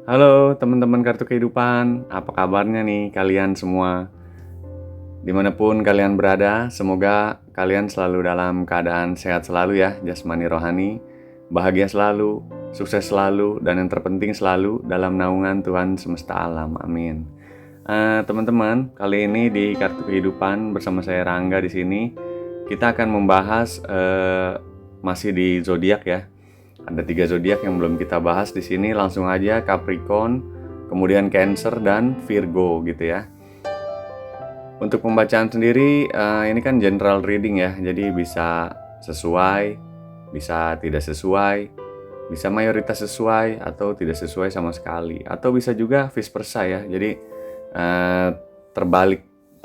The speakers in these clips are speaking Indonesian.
Halo teman-teman kartu kehidupan, apa kabarnya nih kalian semua? Dimanapun kalian berada, semoga kalian selalu dalam keadaan sehat selalu ya, jasmani rohani, bahagia selalu, sukses selalu, dan yang terpenting selalu dalam naungan Tuhan semesta alam. Amin. Teman-teman, kali ini di kartu kehidupan bersama saya Rangga di sini, kita akan membahas masih di zodiak ya. Ada 3 zodiak yang belum kita bahas di sini. Langsung aja Capricorn, kemudian Cancer dan Virgo gitu ya. Untuk pembacaan sendiri ini kan general reading ya. Jadi bisa sesuai, bisa tidak sesuai, bisa mayoritas sesuai atau tidak sesuai sama sekali. Atau bisa juga vice versa ya. Jadi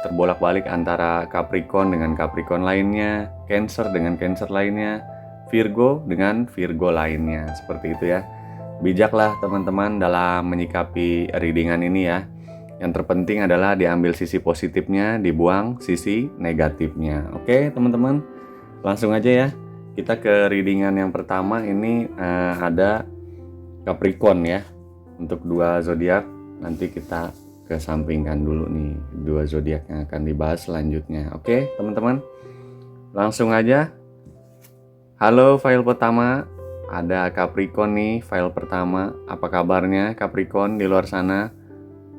terbolak-balik antara Capricorn dengan Capricorn lainnya, Cancer dengan Cancer lainnya, Virgo dengan Virgo lainnya, seperti itu ya. Bijaklah teman-teman dalam menyikapi readingan ini ya. Yang terpenting adalah diambil sisi positifnya, dibuang sisi negatifnya. Oke teman-teman, langsung aja ya. Kita ke readingan yang pertama ini ada Capricorn ya. Untuk 2 zodiak, nanti kita kesampingkan dulu nih 2 zodiak yang akan dibahas selanjutnya. Oke teman-teman, langsung aja. Halo, file pertama, ada Capricorn nih, file pertama. Apa kabarnya Capricorn di luar sana?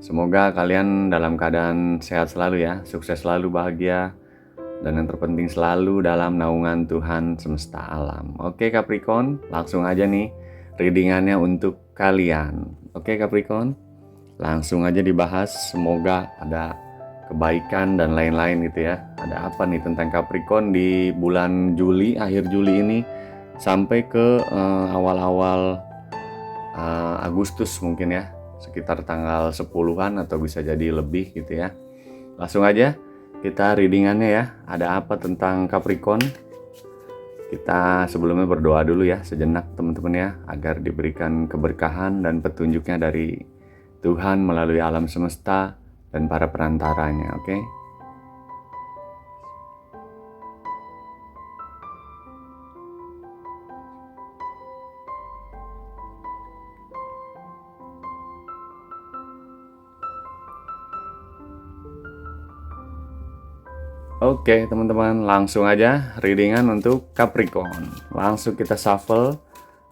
Semoga kalian dalam keadaan sehat selalu ya, sukses selalu, bahagia, dan yang terpenting selalu dalam naungan Tuhan semesta alam. Oke Capricorn, langsung aja nih readingannya untuk kalian. Oke Capricorn, langsung aja dibahas. Semoga ada kebaikan dan lain-lain gitu ya. Ada apa nih tentang Capricorn di bulan Juli, akhir Juli ini sampai ke awal-awal Agustus mungkin ya, sekitar tanggal 10-an atau bisa jadi lebih gitu ya. Langsung aja kita readingannya ya. Ada apa tentang Capricorn? Kita sebelumnya berdoa dulu ya sejenak teman-teman ya, agar diberikan keberkahan dan petunjuknya dari Tuhan melalui alam semesta dan para perantaranya, oke? Oke teman-teman, langsung aja readingan untuk Capricorn. Langsung kita shuffle.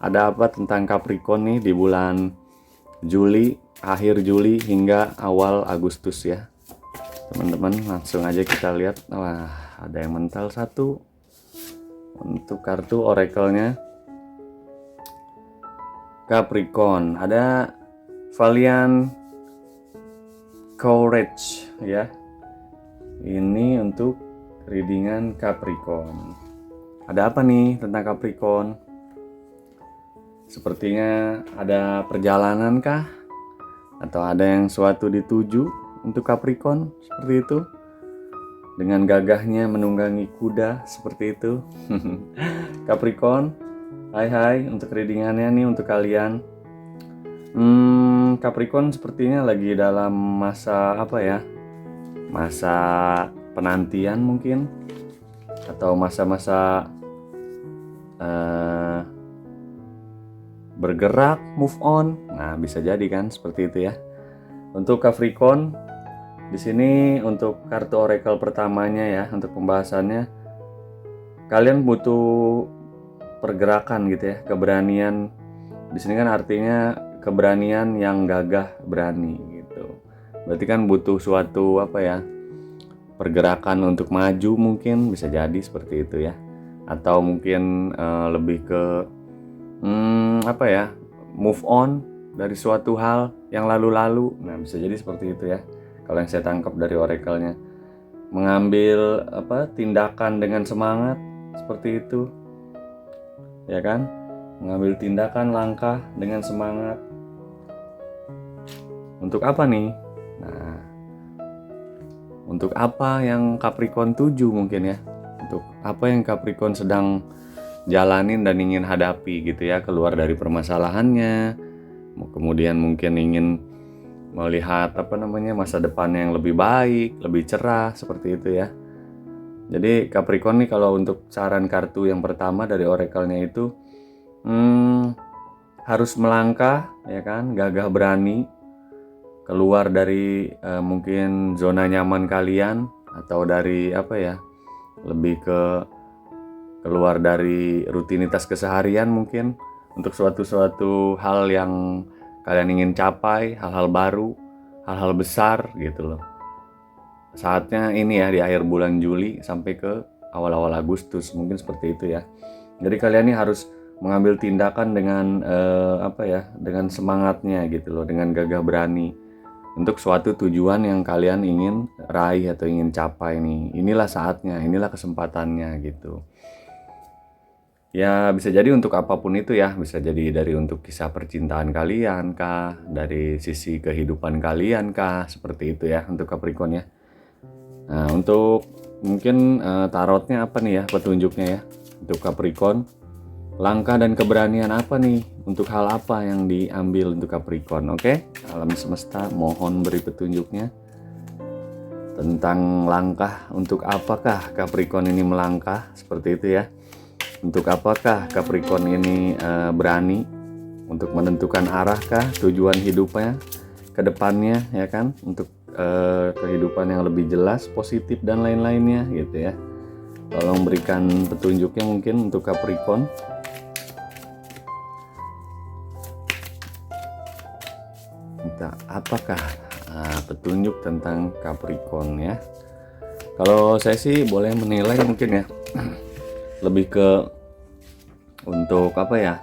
Ada apa tentang Capricorn nih di bulan Juli, akhir Juli hingga awal Agustus ya. Teman-teman, langsung aja kita lihat. Wah, ada yang mental satu. Untuk kartu oracle-nya Capricorn, ada Valiant Courage ya. Ini untuk readingan Capricorn. Ada apa nih tentang Capricorn? Sepertinya ada perjalanan kah? Atau ada yang suatu dituju untuk Capricorn seperti itu? Dengan gagahnya menunggangi kuda seperti itu. Capricorn, hai untuk readingannya nih untuk kalian. Capricorn sepertinya lagi dalam masa apa ya? Masa penantian mungkin, atau masa-masa bergerak, move on. Nah, bisa jadi kan seperti itu ya. Untuk Capricorn di sini untuk kartu oracle pertamanya ya, untuk pembahasannya kalian butuh pergerakan gitu ya, keberanian. Di sini kan artinya keberanian yang gagah berani gitu. Berarti kan butuh suatu apa ya? Pergerakan untuk maju mungkin, bisa jadi seperti itu ya. Atau mungkin lebih ke apa ya? Move on dari suatu hal yang lalu-lalu. Nah, bisa jadi seperti itu ya. Kalau yang saya tangkap dari oracle-nya, mengambil apa? Tindakan dengan semangat seperti itu. Ya kan? Mengambil tindakan langkah dengan semangat. Untuk apa nih? Nah, untuk apa yang Capricorn tuju mungkin ya? Untuk apa yang Capricorn sedang jalanin dan ingin hadapi gitu ya, keluar dari permasalahannya. Kemudian mungkin ingin melihat apa namanya masa depan yang lebih baik, lebih cerah seperti itu ya. Jadi Capricorn nih kalau untuk saran kartu yang pertama dari oracle-nya itu harus melangkah, ya kan, gagah berani keluar dari mungkin zona nyaman kalian, atau dari apa ya, lebih ke keluar dari rutinitas keseharian mungkin, untuk suatu hal yang kalian ingin capai, hal-hal baru, hal-hal besar gitu loh. Saatnya ini ya, di akhir bulan Juli sampai ke awal-awal Agustus, mungkin seperti itu ya. Jadi kalian ini harus mengambil tindakan dengan dengan semangatnya gitu loh, dengan gagah berani untuk suatu tujuan yang kalian ingin raih atau ingin capai nih. Inilah saatnya, inilah kesempatannya gitu. Ya bisa jadi untuk apapun itu ya, bisa jadi dari untuk kisah percintaan kalian kah, dari sisi kehidupan kalian kah, seperti itu ya untuk Capricorn ya. Nah untuk mungkin tarotnya apa nih ya, petunjuknya ya untuk Capricorn. Langkah dan keberanian apa nih, untuk hal apa yang diambil untuk Capricorn? Oke, alam semesta mohon beri petunjuknya tentang langkah. Untuk apakah Capricorn ini melangkah, seperti itu ya. Untuk apakah Capricorn ini berani untuk menentukan arahkah, tujuan hidupnya ke depannya ya kan, untuk kehidupan yang lebih jelas, positif dan lain-lainnya gitu ya. Tolong berikan petunjuknya mungkin untuk Capricorn. Apakah petunjuk tentang Capricorn ya? Kalau saya sih boleh menilai mungkin ya, lebih ke untuk apa ya,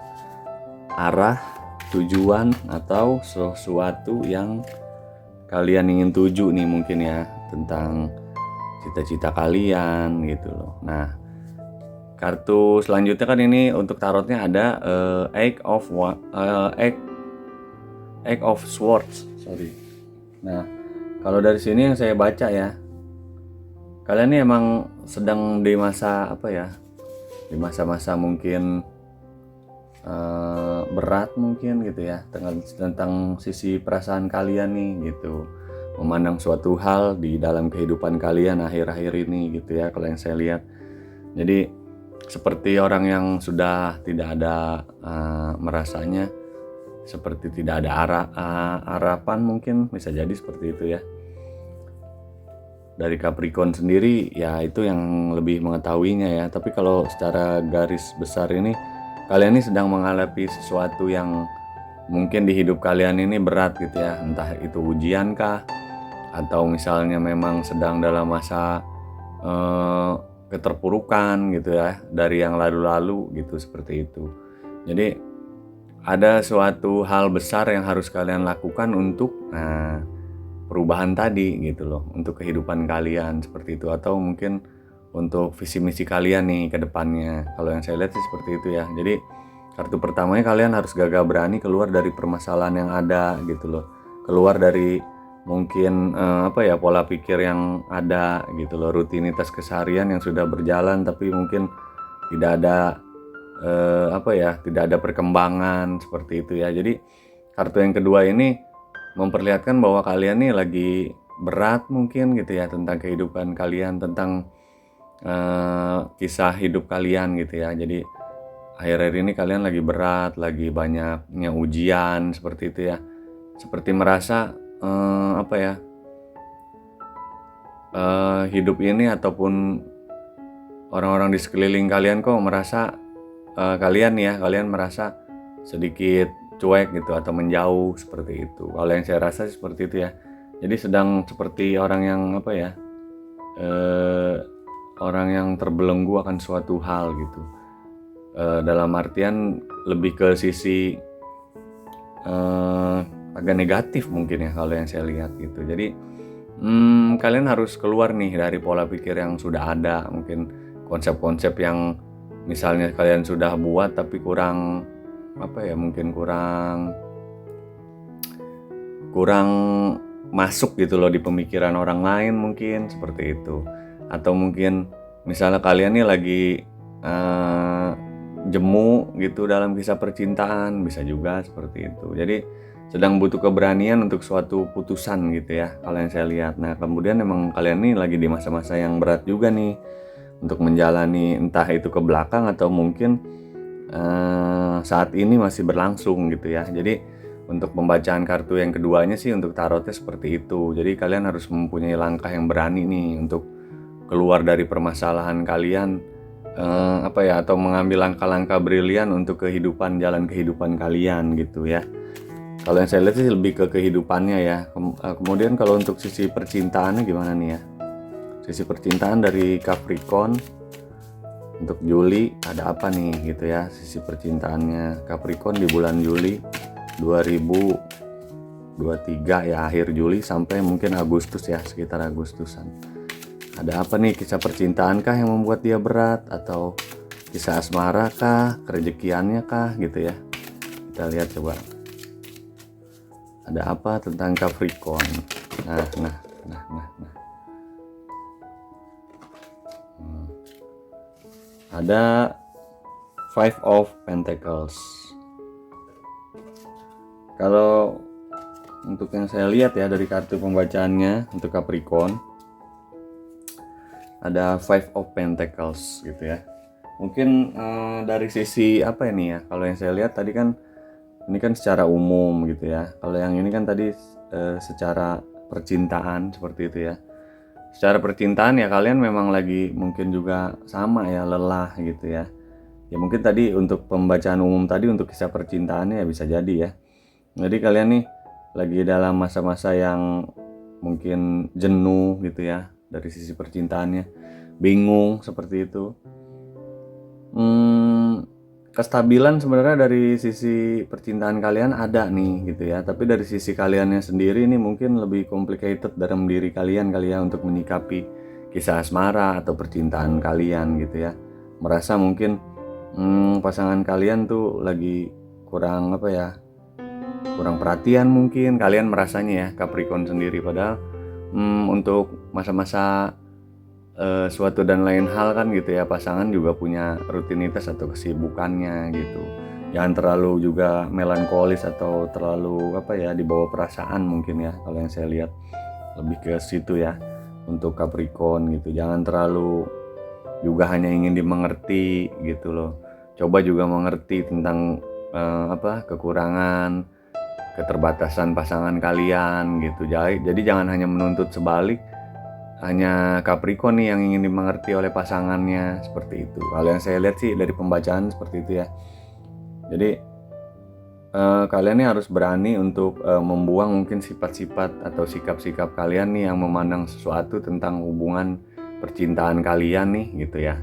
arah, tujuan atau sesuatu yang kalian ingin tuju nih mungkin ya, tentang cita-cita kalian gitu loh. Nah kartu selanjutnya kan ini untuk tarotnya ada Eight of Swords, sorry. Nah, kalau dari sini yang saya baca ya, kalian ini emang sedang di masa apa ya? Di masa-masa mungkin berat mungkin gitu ya, tentang sisi perasaan kalian nih gitu. Memandang suatu hal di dalam kehidupan kalian akhir-akhir ini gitu ya, kalau yang saya lihat. Jadi seperti orang yang sudah tidak ada merasanya, seperti tidak ada harapan mungkin, bisa jadi seperti itu ya. Dari Capricorn sendiri ya itu yang lebih mengetahuinya ya. Tapi kalau secara garis besar ini, kalian ini sedang menghadapi sesuatu yang mungkin di hidup kalian ini berat gitu ya. Entah itu ujian kah, atau misalnya memang sedang dalam masa keterpurukan gitu ya, dari yang lalu-lalu gitu, seperti itu. Jadi ada suatu hal besar yang harus kalian lakukan untuk perubahan tadi gitu loh, untuk kehidupan kalian seperti itu, atau mungkin untuk visi misi kalian nih ke depannya. Kalau yang saya lihat sih seperti itu ya. Jadi kartu pertamanya, kalian harus gagah berani keluar dari permasalahan yang ada gitu loh, keluar dari mungkin pola pikir yang ada gitu loh, rutinitas keseharian yang sudah berjalan tapi mungkin tidak ada tidak ada perkembangan seperti itu ya. Jadi kartu yang kedua ini memperlihatkan bahwa kalian nih lagi berat mungkin gitu ya, tentang kehidupan kalian, tentang kisah hidup kalian gitu ya. Jadi akhir-akhir ini kalian lagi berat, lagi banyaknya ujian seperti itu ya. Seperti merasa hidup ini ataupun orang-orang di sekeliling kalian kok merasa kalian merasa sedikit cuek gitu atau menjauh seperti itu. Kalau yang saya rasa seperti itu ya. Jadi sedang seperti orang yang orang yang terbelenggu akan suatu hal gitu. Dalam artian lebih ke sisi agak negatif mungkin ya kalau yang saya lihat gitu. Jadi kalian harus keluar nih dari pola pikir yang sudah ada, mungkin konsep-konsep yang misalnya kalian sudah buat tapi kurang mungkin kurang masuk gitu loh di pemikiran orang lain, mungkin seperti itu. Atau mungkin misalnya kalian nih lagi jemu gitu dalam kisah percintaan, bisa juga seperti itu. Jadi sedang butuh keberanian untuk suatu putusan gitu ya, kalau yang saya lihat. Nah kemudian emang kalian nih lagi di masa-masa yang berat juga nih, untuk menjalani entah itu ke belakang atau mungkin saat ini masih berlangsung gitu ya. Jadi untuk pembacaan kartu yang keduanya sih untuk tarotnya seperti itu. Jadi kalian harus mempunyai langkah yang berani nih untuk keluar dari permasalahan kalian, atau mengambil langkah-langkah brilian untuk jalan kehidupan kalian gitu ya. Kalau yang saya lihat sih lebih ke kehidupannya ya. Kemudian kalau untuk sisi percintaannya gimana nih ya? Sisi percintaan dari Capricorn untuk Juli ada apa nih gitu ya, sisi percintaannya Capricorn di bulan Juli 2023 ya, akhir Juli sampai mungkin Agustus ya, sekitar Agustusan. Ada apa nih, kisah percintaan kah yang membuat dia berat, atau kisah asmara kah, kerejekiannya kah gitu ya. Kita lihat coba. Ada apa tentang Capricorn? Nah. Ada Five of Pentacles. Kalau untuk yang saya lihat ya dari kartu pembacaannya untuk Capricorn, ada Five of Pentacles gitu ya. Mungkin dari sisi apa ini ya? Kalau yang saya lihat tadi kan ini kan secara umum gitu ya. Kalau yang ini kan tadi secara percintaan seperti itu ya. Secara percintaan ya kalian memang lagi mungkin juga sama ya, lelah gitu ya. Ya mungkin tadi untuk pembacaan umum tadi untuk kisah percintaannya ya bisa jadi ya. Jadi kalian nih lagi dalam masa-masa yang mungkin jenuh gitu ya dari sisi percintaannya, bingung seperti itu. Kestabilan sebenarnya dari sisi percintaan kalian ada nih gitu ya, tapi dari sisi kaliannya sendiri ini mungkin lebih complicated dalam diri kalian kali ya untuk menyikapi kisah asmara atau percintaan kalian gitu ya. Merasa mungkin pasangan kalian tuh lagi kurang kurang perhatian, mungkin kalian merasanya ya, Capricorn sendiri. Padahal untuk masa-masa suatu dan lain hal kan gitu ya, pasangan juga punya rutinitas atau kesibukannya gitu. Jangan terlalu juga melankolis atau terlalu dibawa perasaan mungkin ya, kalau yang saya lihat lebih ke situ ya untuk Capricorn gitu. Jangan terlalu juga hanya ingin dimengerti gitu loh. Coba juga mengerti tentang kekurangan, keterbatasan pasangan kalian gitu. Jadi jangan hanya menuntut sebalik, hanya Capricorn nih yang ingin dimengerti oleh pasangannya, seperti itu. Kalau yang saya lihat sih dari pembacaan seperti itu ya. Jadi kalian nih harus berani untuk membuang mungkin sifat-sifat atau sikap-sikap kalian nih yang memandang sesuatu tentang hubungan percintaan kalian nih gitu ya.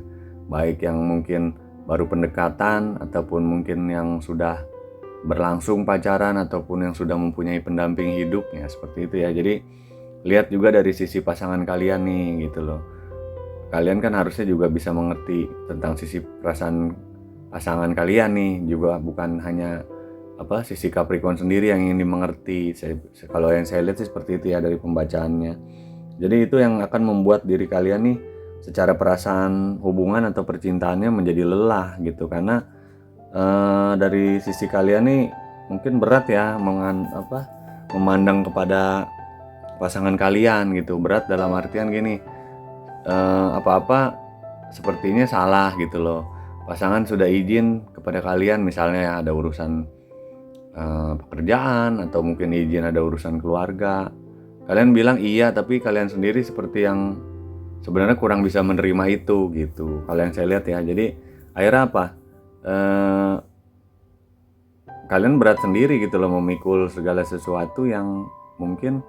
Baik yang mungkin baru pendekatan ataupun mungkin yang sudah berlangsung pacaran ataupun yang sudah mempunyai pendamping hidup ya, seperti itu ya. Jadi lihat juga dari sisi pasangan kalian nih gitu loh. Kalian kan harusnya juga bisa mengerti tentang sisi perasaan pasangan kalian nih juga, bukan hanya sisi Capricorn sendiri yang ingin dimengerti. Kalau yang saya lihat sih seperti itu ya dari pembacaannya. Jadi itu yang akan membuat diri kalian nih secara perasaan hubungan atau percintaannya menjadi lelah gitu, karena dari sisi kalian nih mungkin berat ya memandang kepada pasangan kalian gitu. Berat dalam artian gini, apa-apa sepertinya salah gitu loh. Pasangan sudah izin kepada kalian, misalnya ya ada urusan pekerjaan atau mungkin izin ada urusan keluarga. Kalian bilang iya, tapi kalian sendiri seperti yang sebenarnya kurang bisa menerima itu gitu. Kalau yang saya lihat ya. Jadi akhirnya apa? Kalian berat sendiri gitu loh memikul segala sesuatu yang mungkin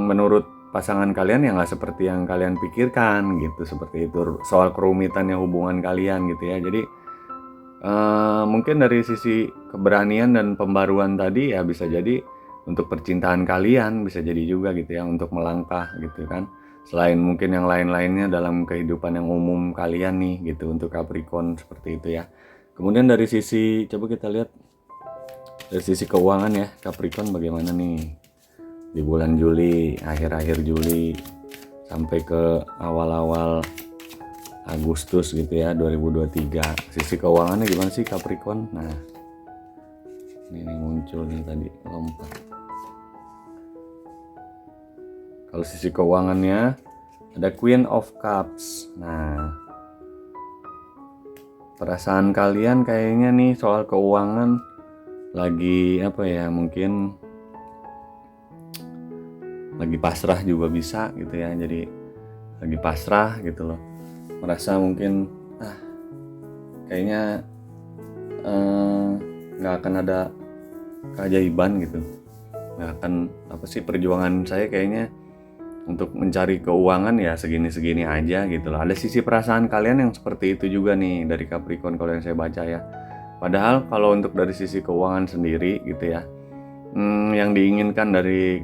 menurut pasangan kalian yang nggak seperti yang kalian pikirkan gitu, seperti itu soal kerumitannya hubungan kalian gitu ya. Jadi mungkin dari sisi keberanian dan pembaruan tadi ya bisa jadi untuk percintaan kalian, bisa jadi juga gitu ya untuk melangkah gitu kan, selain mungkin yang lain-lainnya dalam kehidupan yang umum kalian nih gitu untuk Capricorn, seperti itu ya. Kemudian dari sisi, coba kita lihat dari sisi keuangan ya Capricorn bagaimana nih di bulan Juli, akhir-akhir Juli sampai ke awal-awal Agustus gitu ya 2023. Sisi keuangannya gimana sih Capricorn? Nah, ini muncul nih tadi lompat. Kalau sisi keuangannya ada Queen of Cups. Nah, perasaan kalian kayaknya nih soal keuangan lagi apa ya, mungkin lagi pasrah juga bisa gitu ya. Jadi lagi pasrah gitu loh, merasa mungkin kayaknya nggak akan ada keajaiban gitu, nggak akan apa sih, perjuangan saya kayaknya untuk mencari keuangan ya segini-segini aja gitu loh. Ada sisi perasaan kalian yang seperti itu juga nih dari Capricorn kalau yang saya baca ya. Padahal kalau untuk dari sisi keuangan sendiri gitu ya, yang diinginkan dari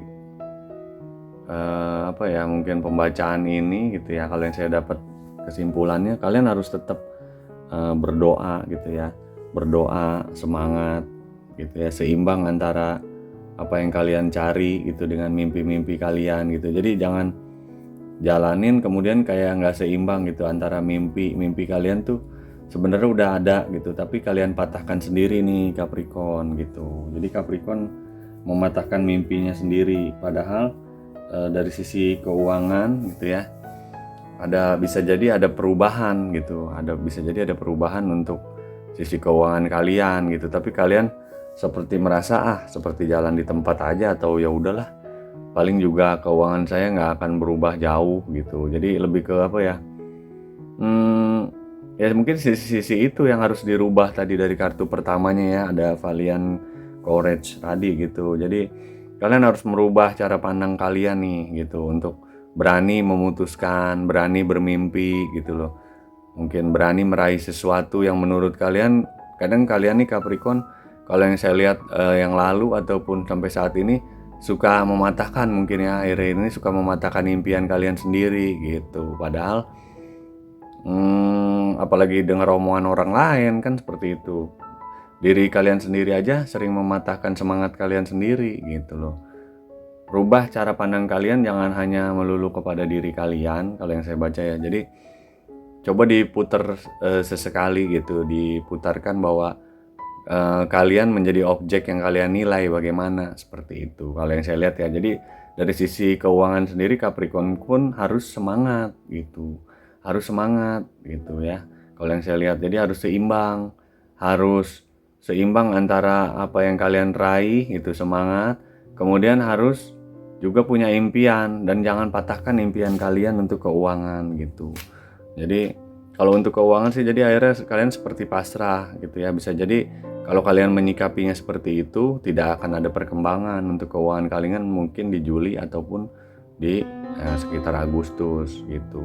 apa ya, mungkin pembacaan ini gitu ya, kalau yang saya dapat kesimpulannya, kalian harus tetap berdoa gitu ya, berdoa, semangat gitu ya, seimbang antara apa yang kalian cari gitu dengan mimpi-mimpi kalian gitu. Jadi jangan jalanin kemudian kayak nggak seimbang gitu antara mimpi kalian tuh sebenarnya udah ada gitu, tapi kalian patahkan sendiri nih Capricorn gitu. Jadi Capricorn mematahkan mimpinya sendiri, padahal dari sisi keuangan gitu ya, bisa jadi ada perubahan gitu, bisa jadi ada perubahan untuk sisi keuangan kalian gitu, tapi kalian seperti merasa seperti jalan di tempat aja, atau ya udahlah paling juga keuangan saya nggak akan berubah jauh gitu. Jadi lebih ke apa ya, ya mungkin sisi-sisi itu yang harus dirubah tadi dari kartu pertamanya ya, ada Valiant Courage tadi gitu. Jadi kalian harus merubah cara pandang kalian nih gitu, untuk berani memutuskan, berani bermimpi gitu loh. Mungkin berani meraih sesuatu yang menurut kalian, kadang kalian nih Capricorn, kalau yang saya lihat yang lalu ataupun sampai saat ini suka mematahkan, mungkin ya akhir-akhir ini suka mematahkan impian kalian sendiri gitu. Padahal apalagi dengar omongan orang lain kan seperti itu. Diri kalian sendiri aja sering mematahkan semangat kalian sendiri gitu loh. Rubah cara pandang kalian, jangan hanya melulu kepada diri kalian kalau yang saya baca ya. Jadi coba diputar sesekali gitu, diputarkan bahwa kalian menjadi objek yang kalian nilai bagaimana, seperti itu kalau yang saya lihat ya. Jadi dari sisi keuangan sendiri Capricorn pun harus semangat gitu, harus semangat gitu ya kalau yang saya lihat. Jadi harus seimbang antara apa yang kalian raih itu semangat, kemudian harus juga punya impian, dan jangan patahkan impian kalian untuk keuangan gitu. Jadi kalau untuk keuangan sih jadi akhirnya kalian seperti pasrah gitu ya. Bisa jadi kalau kalian menyikapinya seperti itu, tidak akan ada perkembangan untuk keuangan kalian mungkin di Juli ataupun di sekitar Agustus gitu.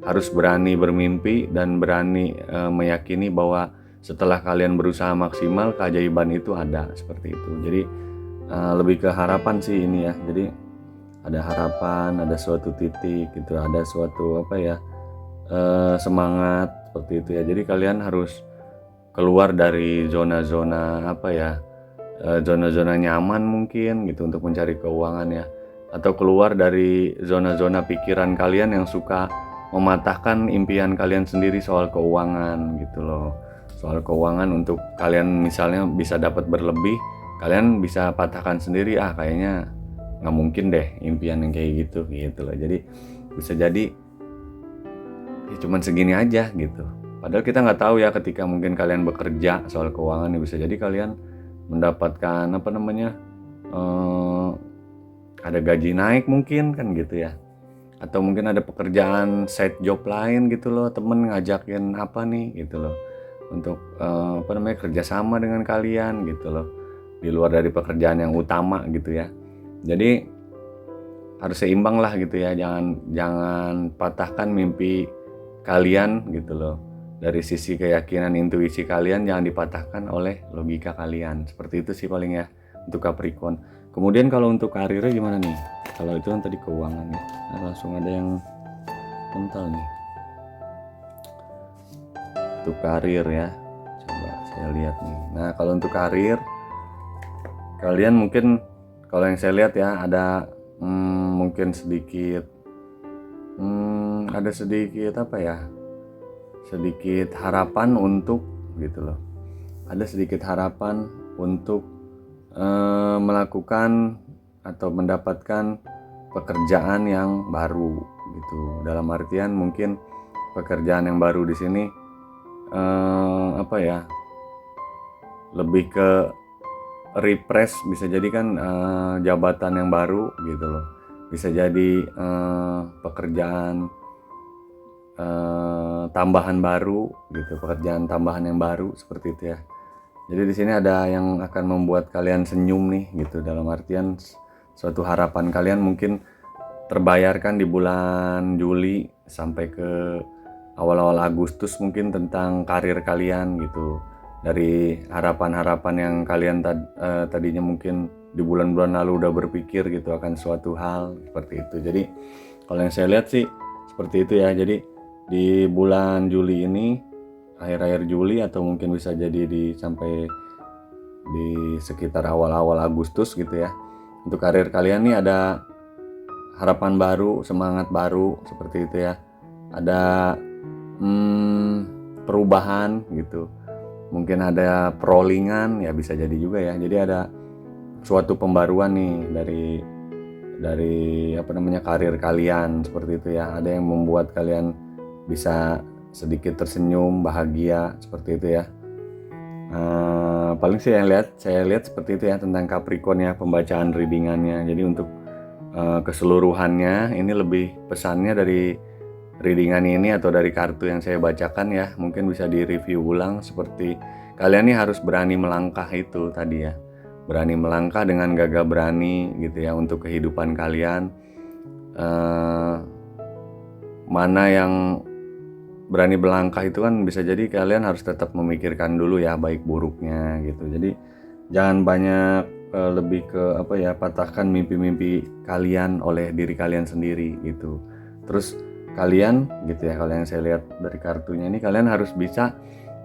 Harus berani bermimpi dan berani meyakini bahwa setelah kalian berusaha maksimal, keajaiban itu ada, seperti itu. Jadi lebih ke harapan sih ini ya. Jadi ada harapan, ada suatu titik gitu, ada suatu apa ya, semangat seperti itu ya. Jadi kalian harus keluar dari zona-zona apa ya, zona-zona nyaman mungkin gitu untuk mencari keuangan ya, atau keluar dari zona-zona pikiran kalian yang suka mematahkan impian kalian sendiri soal keuangan gitu loh. Soal keuangan untuk kalian misalnya bisa dapat berlebih, kalian bisa patahkan sendiri, kayaknya nggak mungkin deh impian yang kayak gitu loh. Jadi bisa jadi ya cuman segini aja gitu. Padahal kita nggak tahu ya, ketika mungkin kalian bekerja soal keuangan ya, bisa jadi kalian mendapatkan apa namanya, ada gaji naik mungkin kan gitu ya, atau mungkin ada pekerjaan side job lain gitu loh, temen ngajakin apa nih gitu loh, untuk apa namanya, kerjasama dengan kalian gitu loh, di luar dari pekerjaan yang utama gitu ya. Jadi harus seimbang lah gitu ya, jangan patahkan mimpi kalian gitu loh. Dari sisi keyakinan, intuisi kalian jangan dipatahkan oleh logika kalian. Seperti itu sih paling ya untuk Capricorn. Kemudian kalau untuk karirnya gimana nih? Kalau itu kan tadi keuangan ya. Nah, langsung ada yang mental nih. Untuk karir ya. Coba saya lihat nih. Nah, kalau untuk karir, kalian mungkin kalau yang saya lihat ya ada mungkin sedikit ada sedikit apa ya, sedikit harapan untuk gitu loh. Ada sedikit harapan untuk melakukan atau mendapatkan pekerjaan yang baru gitu. Dalam artian mungkin pekerjaan yang baru di sini apa ya, lebih ke refresh, bisa jadi kan jabatan yang baru gitu loh, bisa jadi pekerjaan tambahan baru gitu, pekerjaan tambahan yang baru seperti itu ya. Jadi di sini ada yang akan membuat kalian senyum nih gitu, dalam artian suatu harapan kalian mungkin terbayarkan di bulan Juli sampai ke awal-awal Agustus mungkin, tentang karir kalian gitu. Dari harapan-harapan yang kalian tadinya mungkin di bulan-bulan lalu udah berpikir gitu akan suatu hal seperti itu. Jadi kalau yang saya lihat sih seperti itu ya. Jadi di bulan Juli ini, akhir-akhir Juli atau mungkin bisa jadi sampai di sekitar awal-awal Agustus gitu ya, untuk karir kalian nih ada harapan baru, semangat baru seperti itu ya. Ada perubahan gitu, mungkin ada perolingan ya, bisa jadi juga ya. Jadi ada suatu pembaruan nih dari apa namanya, karir kalian seperti itu ya. Ada yang membuat kalian bisa sedikit tersenyum, bahagia seperti itu ya. Paling sih yang saya lihat seperti itu ya tentang Capricorn ya, pembacaan readingannya. Jadi untuk keseluruhannya ini lebih pesannya dari readingan ini atau dari kartu yang saya bacakan ya, mungkin bisa di-review ulang, seperti kalian nih harus berani melangkah itu tadi ya. Berani melangkah dengan gagah berani gitu ya untuk kehidupan kalian. Mana yang berani melangkah itu kan bisa jadi kalian harus tetap memikirkan dulu ya baik buruknya gitu. Jadi jangan banyak lebih ke apa ya, patahkan mimpi-mimpi kalian oleh diri kalian sendiri gitu. Terus kalian gitu ya, kalau yang saya lihat dari kartunya ini, kalian harus bisa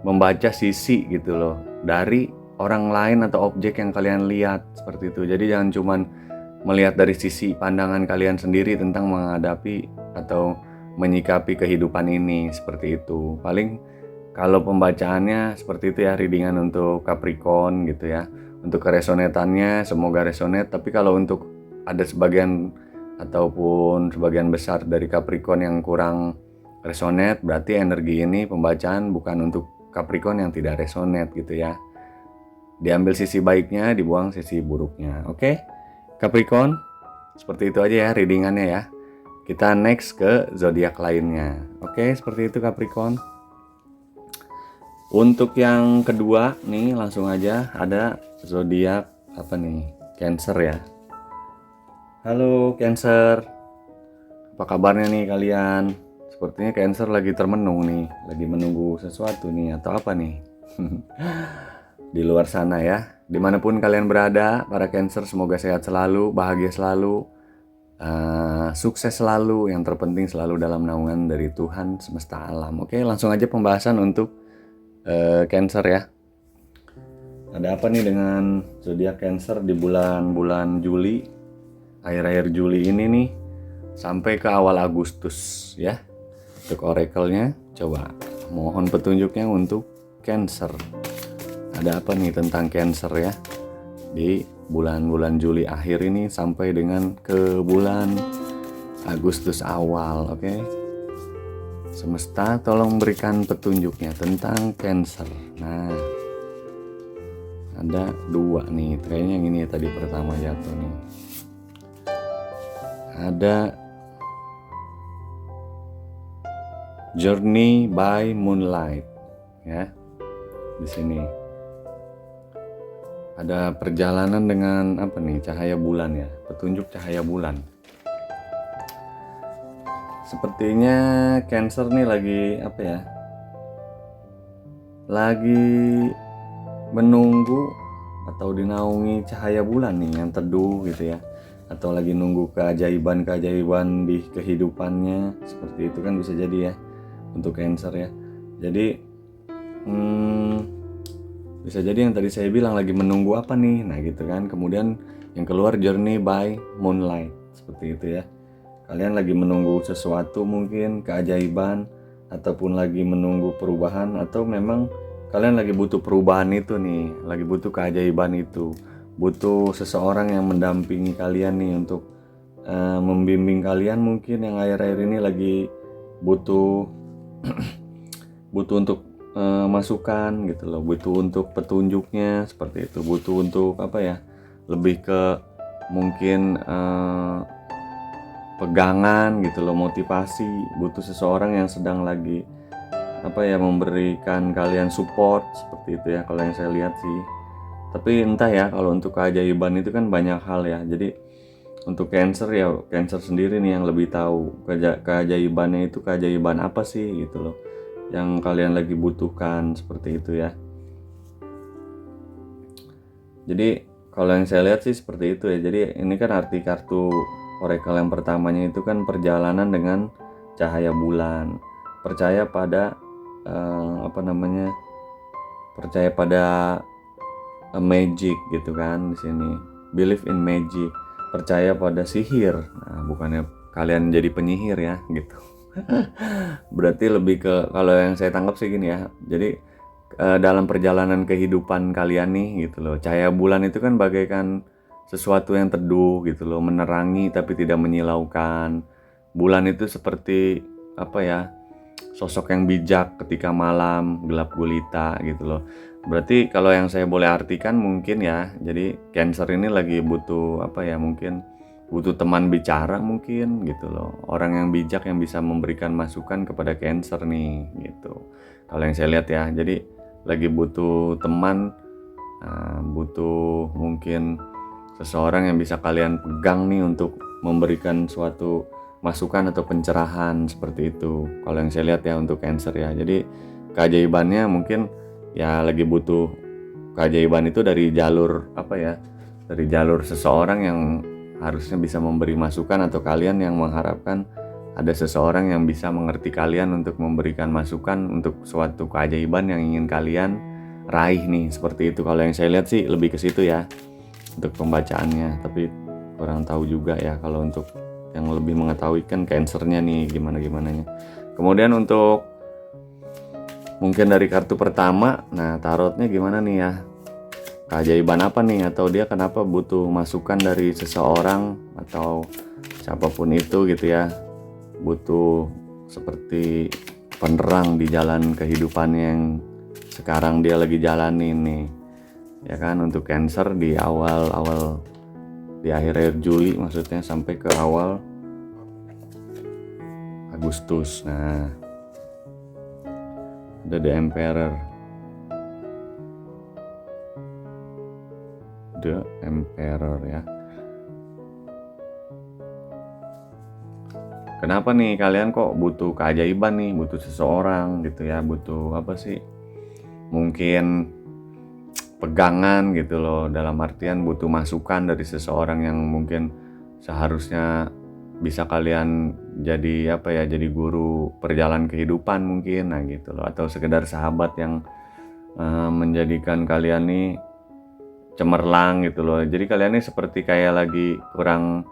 membaca sisi gitu loh dari orang lain atau objek yang kalian lihat seperti itu. Jadi jangan cuman melihat dari sisi pandangan kalian sendiri tentang menghadapi atau menyikapi kehidupan ini seperti itu. Paling kalau pembacaannya seperti itu ya, readingan untuk Capricorn gitu ya. Untuk keresonetannya semoga resonate, tapi kalau untuk ada sebagian ataupun sebagian besar dari Capricorn yang kurang resonate, berarti energi ini pembacaan bukan untuk Capricorn yang tidak resonate gitu ya. Diambil sisi baiknya, dibuang sisi buruknya. Oke, Capricorn, seperti itu aja ya readingannya ya. Kita next ke zodiak lainnya. Oke, seperti itu Capricorn. Untuk yang kedua nih langsung aja ada zodiak apa nih? Cancer ya. Halo Cancer. Apa kabarnya nih kalian? Sepertinya Cancer lagi termenung nih, lagi menunggu sesuatu nih atau apa nih? Di luar sana ya. Dimanapun kalian berada, para Cancer semoga sehat selalu, bahagia selalu. Sukses selalu, yang terpenting selalu dalam naungan dari Tuhan semesta alam. Oke, langsung aja pembahasan untuk Cancer ya. Ada apa nih dengan zodiak Cancer di bulan Juli, akhir-akhir Juli ini nih sampai ke awal Agustus ya. Untuk oracle-nya coba mohon petunjuknya untuk Cancer. Ada apa nih tentang Cancer ya di bulan-bulan Juli akhir ini sampai dengan ke bulan Agustus awal. Oke. Semesta tolong berikan petunjuknya tentang Cancer. Nah, ada dua nih, kayaknya yang ini tadi pertama jatuh nih. Ada Journey by Moonlight ya. Di sini ada perjalanan dengan apa nih, cahaya bulan ya, petunjuk cahaya bulan. Sepertinya Cancer nih lagi apa ya, lagi menunggu atau dinaungi cahaya bulan nih yang teduh gitu ya, atau lagi nunggu keajaiban-keajaiban di kehidupannya, seperti itu kan bisa jadi ya untuk Cancer ya. Jadi bisa jadi yang tadi saya bilang lagi menunggu apa nih, nah gitu kan. Kemudian yang keluar Journey by Moonlight seperti itu ya. Kalian lagi menunggu sesuatu mungkin keajaiban, ataupun lagi menunggu perubahan, atau memang kalian lagi butuh perubahan itu nih, lagi butuh keajaiban itu, butuh seseorang yang mendampingi kalian nih untuk membimbing kalian, mungkin yang akhir-akhir ini lagi butuh butuh untuk masukan gitu loh, butuh untuk petunjuknya seperti itu, butuh untuk apa ya, lebih ke mungkin pegangan gitu loh, motivasi, butuh seseorang yang sedang lagi apa ya, memberikan kalian support seperti itu ya kalau yang saya lihat sih. Tapi entah ya, kalau untuk keajaiban itu kan banyak hal ya. Jadi untuk Cancer ya, Cancer sendiri nih yang lebih tahu keajaibannya itu keajaiban apa sih gitu loh, yang kalian lagi butuhkan seperti itu ya. Jadi kalau yang saya lihat sih seperti itu ya. Jadi ini kan arti kartu oracle yang pertamanya itu kan perjalanan dengan cahaya bulan. Percaya pada apa namanya? Percaya pada magic gitu kan di sini. Believe in magic. Percaya pada sihir. Nah, bukannya kalian jadi penyihir ya gitu. Berarti lebih ke, kalau yang saya tangkap sih gini ya. Jadi dalam perjalanan kehidupan kalian nih gitu loh, cahaya bulan itu kan bagaikan sesuatu yang teduh gitu loh, menerangi tapi tidak menyilaukan. Bulan itu seperti apa ya, sosok yang bijak ketika malam gelap gulita gitu loh. Berarti kalau yang saya boleh artikan mungkin ya, jadi Cancer ini lagi butuh apa ya, mungkin butuh teman bicara mungkin gitu loh, orang yang bijak yang bisa memberikan masukan kepada Cancer nih gitu. Kalau yang saya lihat ya, jadi lagi butuh teman, butuh mungkin seseorang yang bisa kalian pegang nih untuk memberikan suatu masukan atau pencerahan seperti itu. Kalau yang saya lihat ya untuk Cancer ya. Jadi keajaibannya mungkin ya lagi butuh keajaiban itu dari jalur apa ya? Dari jalur seseorang yang harusnya bisa memberi masukan, atau kalian yang mengharapkan ada seseorang yang bisa mengerti kalian untuk memberikan masukan untuk suatu keajaiban yang ingin kalian raih nih, seperti itu. Kalau yang saya lihat sih lebih ke situ ya untuk pembacaannya, tapi kurang tahu juga ya kalau untuk yang lebih mengetahui kan Cancernya nih gimana-gimananya. Kemudian untuk mungkin dari kartu pertama, nah tarotnya gimana nih ya, keajaiban apa nih, atau dia kenapa butuh masukan dari seseorang atau siapapun itu gitu ya, butuh seperti penerang di jalan kehidupannya yang sekarang dia lagi jalani nih ya kan. Untuk Cancer di awal-awal, di akhir Juli maksudnya, sampai ke awal Agustus. Nah, ada The Emperor. The Emperor ya. Kenapa nih kalian kok butuh keajaiban nih, butuh seseorang gitu ya, butuh apa sih? Mungkin pegangan gitu loh, dalam artian butuh masukan dari seseorang yang mungkin seharusnya bisa kalian jadi apa ya, jadi guru perjalanan kehidupan mungkin, nah gitu loh, atau sekedar sahabat yang menjadikan kalian nih cemerlang gitu loh. Jadi kalian nih seperti kayak lagi kurang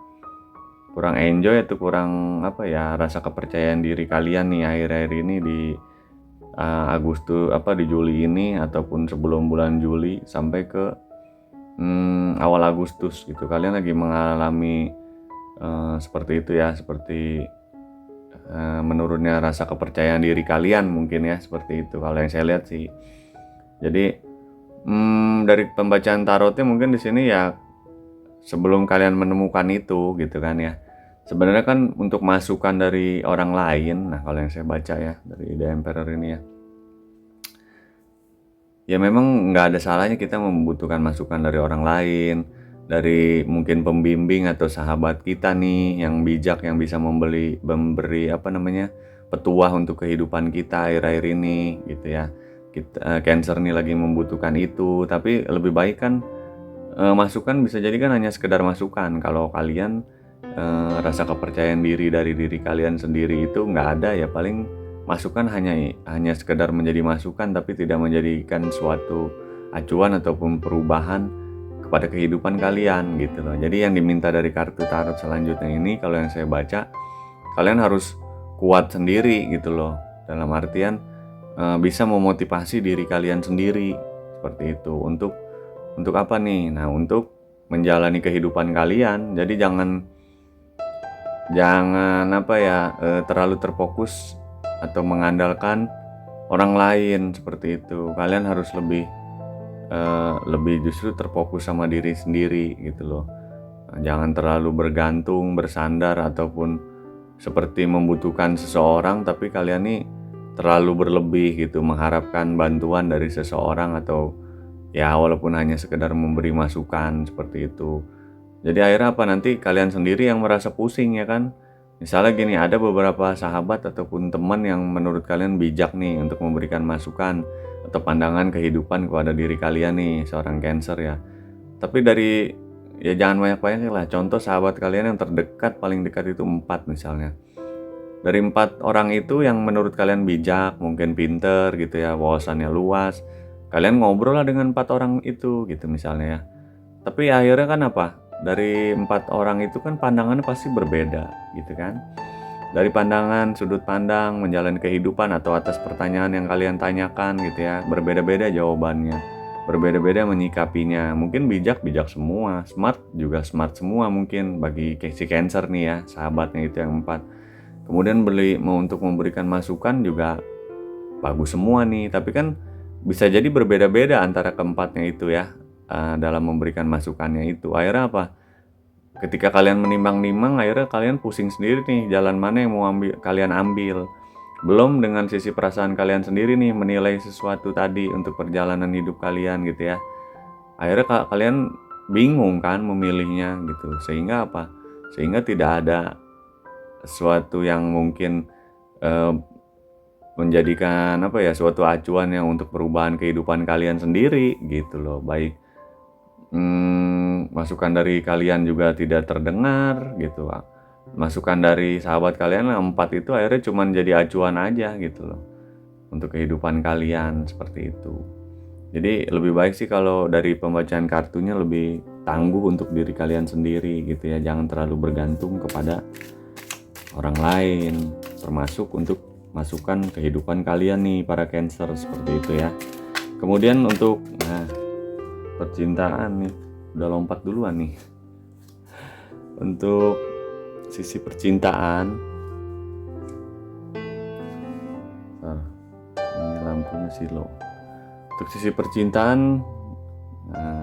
enjoy atau kurang apa ya, rasa kepercayaan diri kalian nih akhir-akhir ini di Agustus di Juli ini, ataupun sebelum bulan Juli sampai ke awal Agustus gitu. Kalian lagi mengalami seperti itu ya, seperti menurunnya rasa kepercayaan diri kalian mungkin ya, seperti itu kalau yang saya lihat sih. Jadi dari pembacaan tarotnya mungkin di sini ya, sebelum kalian menemukan itu gitu kan ya, sebenarnya kan untuk masukan dari orang lain. Nah kalau yang saya baca ya dari The Emperor ini ya memang nggak ada salahnya kita membutuhkan masukan dari orang lain, dari mungkin pembimbing atau sahabat kita nih yang bijak, yang bisa memberi apa namanya, petuah untuk kehidupan kita akhir-akhir ini gitu ya. Cancer nih lagi membutuhkan itu, tapi lebih baik kan masukan bisa jadi kan hanya sekedar masukan. Kalau kalian rasa kepercayaan diri dari diri kalian sendiri itu nggak ada ya, paling masukan hanya sekedar menjadi masukan, tapi tidak menjadikan suatu acuan ataupun perubahan kepada kehidupan kalian gitu loh. Jadi yang diminta dari kartu tarot selanjutnya ini, kalau yang saya baca, kalian harus kuat sendiri gitu loh, dalam artian bisa memotivasi diri kalian sendiri seperti itu. Untuk apa nih? Nah, untuk menjalani kehidupan kalian. Jadi jangan apa ya, terlalu terfokus atau mengandalkan orang lain seperti itu. Kalian harus lebih justru terfokus sama diri sendiri gitu loh. Jangan terlalu bergantung, bersandar ataupun seperti membutuhkan seseorang tapi kalian nih terlalu berlebih gitu mengharapkan bantuan dari seseorang atau ya walaupun hanya sekedar memberi masukan seperti itu. Jadi akhirnya apa nanti kalian sendiri yang merasa pusing ya kan. Misalnya gini, ada beberapa sahabat ataupun teman yang menurut kalian bijak nih untuk memberikan masukan atau pandangan kehidupan kepada diri kalian nih, seorang Cancer ya. Tapi ya jangan banyak-banyak lah. Contoh sahabat kalian yang terdekat, paling dekat itu 4 misalnya. Dari 4 orang itu yang menurut kalian bijak, mungkin pinter gitu ya, wawasannya luas. Kalian ngobrol lah dengan 4 orang itu gitu misalnya ya. Tapi akhirnya kan apa? Dari 4 orang itu kan pandangannya pasti berbeda gitu kan. Dari pandangan, sudut pandang, menjalani kehidupan atau atas pertanyaan yang kalian tanyakan gitu ya, berbeda-beda jawabannya, berbeda-beda menyikapinya. Mungkin bijak semua, smart juga smart semua mungkin bagi si Cancer nih ya, sahabatnya itu yang 4. Kemudian mau untuk memberikan masukan juga bagus semua nih, tapi kan bisa jadi berbeda-beda antara keempatnya itu ya, dalam memberikan masukannya itu. Akhirnya apa? Ketika kalian menimbang-nimbang, akhirnya kalian pusing sendiri nih jalan mana yang mau kalian ambil. Belum dengan sisi perasaan kalian sendiri nih menilai sesuatu tadi untuk perjalanan hidup kalian gitu ya. Akhirnya kalian bingung kan memilihnya gitu. Sehingga apa? Sehingga tidak ada sesuatu yang mungkin menjadikan suatu acuan yang untuk perubahan kehidupan kalian sendiri gitu loh. Baik masukan dari kalian juga tidak terdengar gitu. Masukan dari sahabat kalian yang 4 itu akhirnya cuma jadi acuan aja gitu loh untuk kehidupan kalian seperti itu. Jadi lebih baik sih kalau dari pembacaan kartunya lebih tangguh untuk diri kalian sendiri gitu ya. Jangan terlalu bergantung kepada orang lain, termasuk untuk masukan kehidupan kalian nih para Cancer seperti itu ya. Kemudian untuk percintaan nih, udah lompat duluan nih. Untuk sisi percintaan, ini lampunya silo. Untuk sisi percintaan,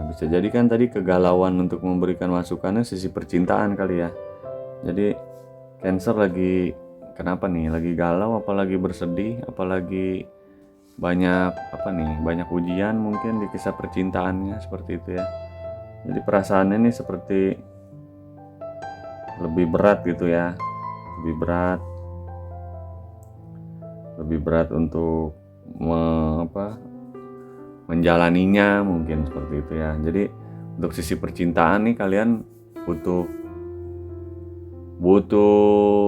bisa jadi kan tadi kegalauan untuk memberikan masukannya sisi percintaan kali ya. Jadi Cancer lagi kenapa nih? Lagi galau, apalagi bersedih, apalagi banyak ujian mungkin di kisah percintaannya seperti itu ya. Jadi perasaannya nih seperti lebih berat gitu ya, lebih berat untuk menjalaninya mungkin seperti itu ya. Jadi untuk sisi percintaan nih kalian butuh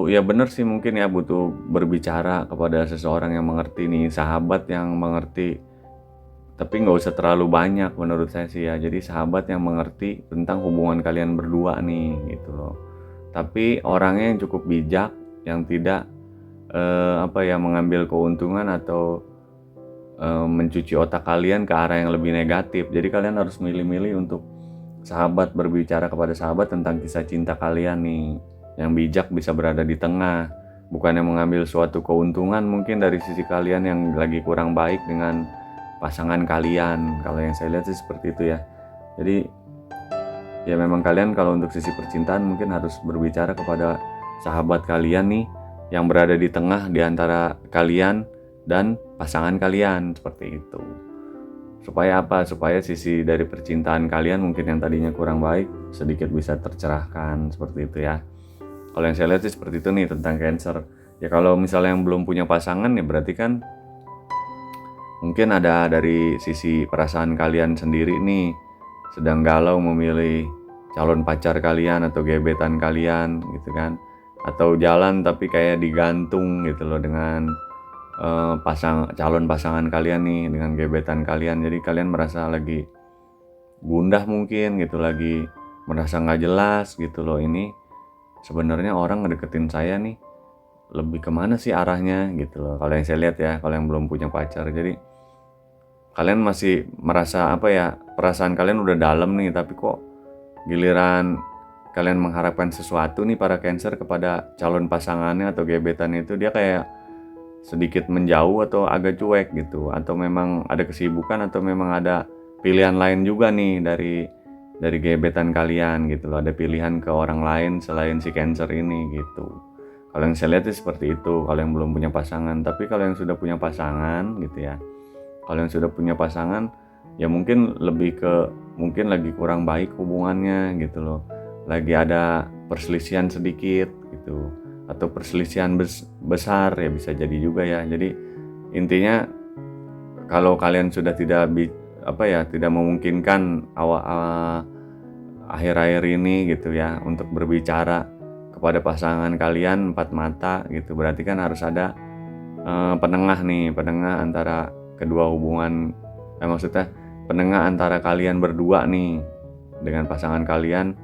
ya bener sih mungkin ya, butuh berbicara kepada seseorang yang mengerti nih, sahabat yang mengerti, tapi nggak usah terlalu banyak menurut saya sih ya. Jadi sahabat yang mengerti tentang hubungan kalian berdua nih gitu loh, tapi orangnya yang cukup bijak, yang tidak mengambil keuntungan atau mencuci otak kalian ke arah yang lebih negatif. Jadi kalian harus milih-milih untuk berbicara kepada sahabat tentang kisah cinta kalian nih, yang bijak bisa berada di tengah, bukan yang mengambil suatu keuntungan mungkin dari sisi kalian yang lagi kurang baik dengan pasangan kalian. Kalau yang saya lihat sih seperti itu ya. Jadi ya memang kalian kalau untuk sisi percintaan mungkin harus berbicara kepada sahabat kalian nih, yang berada di tengah di antara kalian dan pasangan kalian seperti itu. Supaya apa? Supaya sisi dari percintaan kalian mungkin yang tadinya kurang baik sedikit bisa tercerahkan seperti itu ya. Kalau yang saya lihat sih seperti itu nih tentang Cancer. Ya kalau misalnya yang belum punya pasangan ya berarti kan mungkin ada dari sisi perasaan kalian sendiri nih, sedang galau memilih calon pacar kalian atau gebetan kalian gitu kan. Atau jalan tapi kayak digantung gitu loh dengan calon pasangan kalian nih, dengan gebetan kalian. Jadi kalian merasa lagi gundah mungkin gitu, lagi merasa nggak jelas gitu loh, ini sebenarnya orang ngedeketin saya nih lebih kemana sih arahnya gitu loh. Kalau yang saya lihat ya, kalau yang belum punya pacar. Jadi kalian masih merasa perasaan kalian udah dalam nih, tapi kok giliran kalian mengharapkan sesuatu nih para Cancer kepada calon pasangannya atau gebetannya itu, dia kayak sedikit menjauh atau agak cuek gitu, atau memang ada kesibukan atau memang ada pilihan lain juga nih dari gebetan kalian gitu loh, ada pilihan ke orang lain selain si Cancer ini gitu. Kalau yang saya lihat sih seperti itu kalau yang belum punya pasangan. Tapi kalau yang sudah punya pasangan gitu ya, kalau yang sudah punya pasangan ya mungkin lebih ke mungkin lagi kurang baik hubungannya gitu loh, lagi ada perselisihan sedikit gitu, atau perselisihan besar ya bisa jadi juga ya. Jadi intinya kalau kalian sudah tidak memungkinkan akhir-akhir ini gitu ya untuk berbicara kepada pasangan kalian empat mata gitu, berarti kan harus ada penengah antara kedua hubungan, maksudnya penengah antara kalian berdua nih dengan pasangan kalian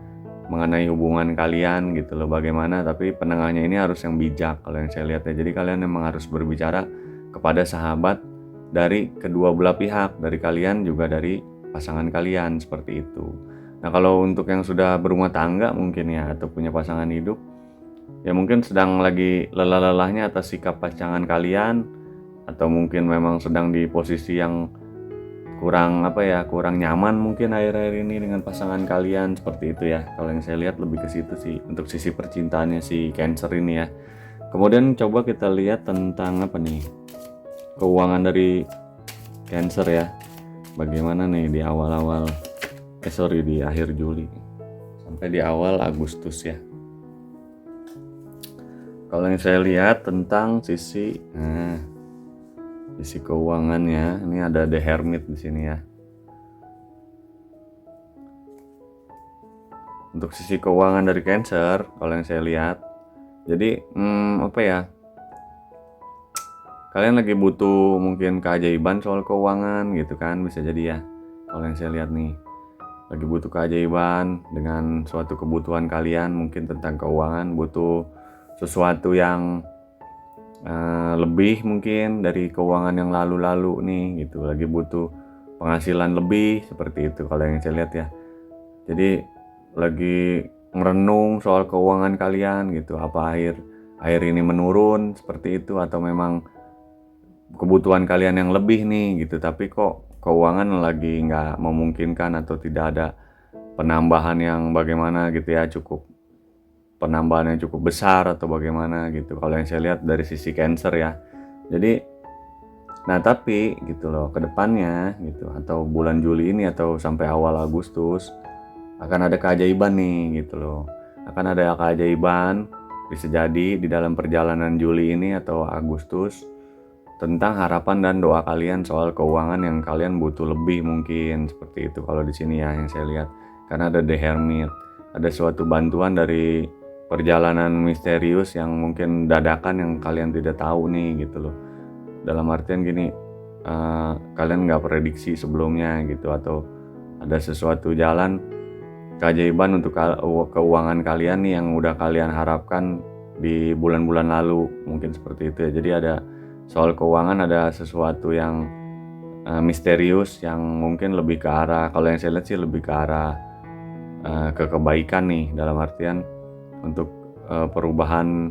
mengenai hubungan kalian gitu loh, bagaimana. Tapi penengahnya ini harus yang bijak kalau yang saya lihat ya. Jadi kalian memang harus berbicara kepada sahabat dari kedua belah pihak, dari kalian juga dari pasangan kalian, seperti itu. Nah kalau untuk yang sudah berumah tangga mungkin ya, atau punya pasangan hidup ya, mungkin sedang lagi lelah-lelahnya atas sikap pasangan kalian, atau mungkin memang sedang di posisi yang kurang nyaman mungkin akhir-akhir ini dengan pasangan kalian, seperti itu ya. Kalau yang saya lihat lebih ke situ sih untuk sisi percintaannya si Cancer ini ya. Kemudian coba kita lihat tentang keuangan dari Cancer ya. Bagaimana nih di di akhir Juli sampai di awal Agustus ya. Kalau yang saya lihat tentang sisi keuangannya, ini ada The Hermit di sini ya. Untuk sisi keuangan dari Cancer, kalau yang saya lihat, jadi kalian lagi butuh mungkin keajaiban soal keuangan gitu kan, bisa jadi ya. Kalau yang saya lihat nih, lagi butuh keajaiban dengan suatu kebutuhan kalian mungkin tentang keuangan, butuh sesuatu yang lebih mungkin dari keuangan yang lalu-lalu nih gitu, lagi butuh penghasilan lebih, seperti itu kalau yang saya lihat ya. Jadi lagi merenung soal keuangan kalian gitu, apa akhir ini menurun seperti itu, atau memang kebutuhan kalian yang lebih nih gitu, tapi kok keuangan lagi nggak memungkinkan atau tidak ada penambahan yang bagaimana gitu ya, penambahan yang cukup besar atau bagaimana gitu kalau yang saya lihat dari sisi Cancer ya. Jadi tapi gitu loh, kedepannya gitu, atau bulan Juli ini atau sampai awal Agustus akan ada keajaiban nih gitu loh. Akan ada keajaiban, bisa jadi di dalam perjalanan Juli ini atau Agustus, tentang harapan dan doa kalian soal keuangan yang kalian butuh lebih mungkin, seperti itu kalau di sini ya yang saya lihat. Karena ada The Hermit, ada suatu bantuan dari perjalanan misterius yang mungkin dadakan yang kalian tidak tahu nih gitu loh. Dalam artian gini, kalian nggak prediksi sebelumnya gitu, atau ada sesuatu jalan keajaiban untuk keuangan kalian nih yang udah kalian harapkan di bulan-bulan lalu, mungkin seperti itu ya. Jadi ada soal keuangan, ada sesuatu yang misterius yang mungkin lebih ke arah, kalau yang saya lihat sih lebih ke arah ke kebaikan nih, dalam artian untuk perubahan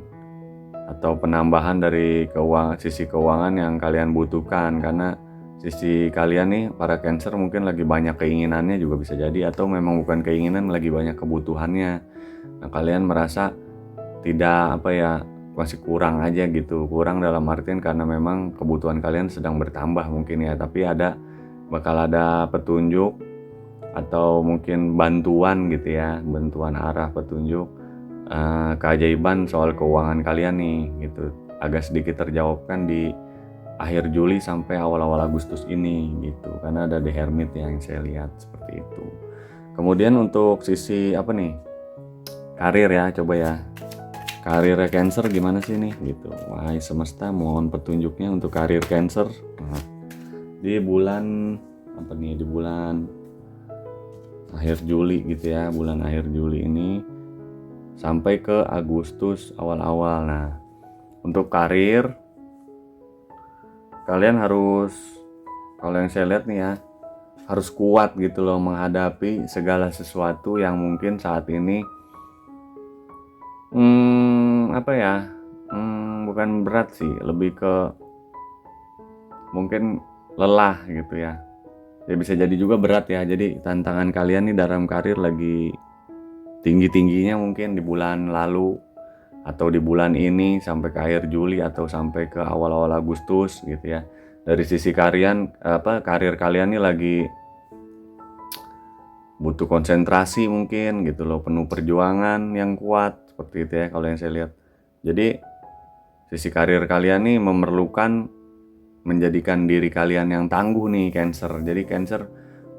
atau penambahan dari sisi keuangan yang kalian butuhkan. Karena sisi kalian nih para Cancer mungkin lagi banyak keinginannya juga bisa jadi, atau memang bukan keinginan, lagi banyak kebutuhannya. Nah kalian merasa tidak masih kurang aja gitu, kurang dalam artian karena memang kebutuhan kalian sedang bertambah mungkin ya, tapi bakal ada petunjuk atau mungkin bantuan gitu ya, bantuan arah, petunjuk keajaiban soal keuangan kalian nih gitu, agak sedikit terjawabkan di akhir Juli sampai awal-awal Agustus ini gitu, karena ada The Hermit yang saya lihat seperti itu. Kemudian untuk sisi karir ya, coba ya, karir Cancer gimana sih nih gitu. Wahai semesta, mohon petunjuknya untuk karir Cancer di bulan di bulan akhir Juli gitu ya, bulan akhir Juli ini sampai ke Agustus awal-awal. Nah, untuk karir kalian harus, kalau yang saya lihat nih ya, harus kuat gitu loh menghadapi segala sesuatu yang mungkin saat ini bukan berat sih, lebih ke mungkin lelah gitu ya. Ya bisa jadi juga berat ya. Jadi tantangan kalian nih dalam karir lagi tinggi-tingginya mungkin di bulan lalu atau di bulan ini sampai ke akhir Juli atau sampai ke awal-awal Agustus gitu ya. Dari sisi karir kalian nih lagi butuh konsentrasi mungkin gitu loh, penuh perjuangan yang kuat seperti itu ya kalau yang saya lihat. Jadi sisi karir kalian nih memerlukan menjadikan diri kalian yang tangguh nih Cancer. Jadi Cancer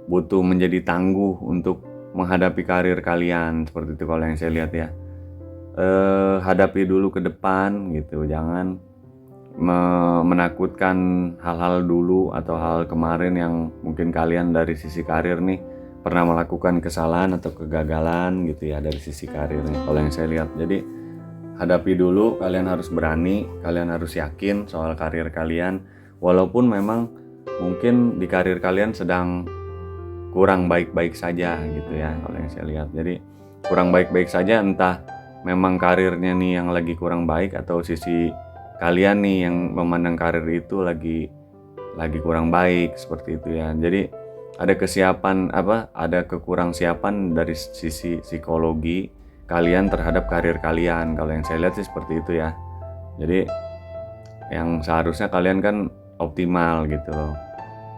butuh menjadi tangguh untuk menghadapi karir kalian seperti itu kalau yang saya lihat ya. Hadapi dulu ke depan gitu, jangan menakutkan hal-hal dulu atau hal kemarin yang mungkin kalian dari sisi karir nih pernah melakukan kesalahan atau kegagalan gitu ya dari sisi karirnya kalau yang saya lihat. Jadi hadapi dulu, kalian harus berani, kalian harus yakin soal karir kalian walaupun memang mungkin di karir kalian sedang kurang baik-baik saja gitu ya kalau yang saya lihat. Jadi kurang baik-baik saja, entah memang karirnya nih yang lagi kurang baik atau sisi kalian nih yang memandang karir itu lagi kurang baik seperti itu ya. Jadi ada ada kekurang siapan dari sisi psikologi kalian terhadap karir kalian. Kalau yang saya lihat sih seperti itu ya. Jadi yang seharusnya kalian kan optimal gitu loh.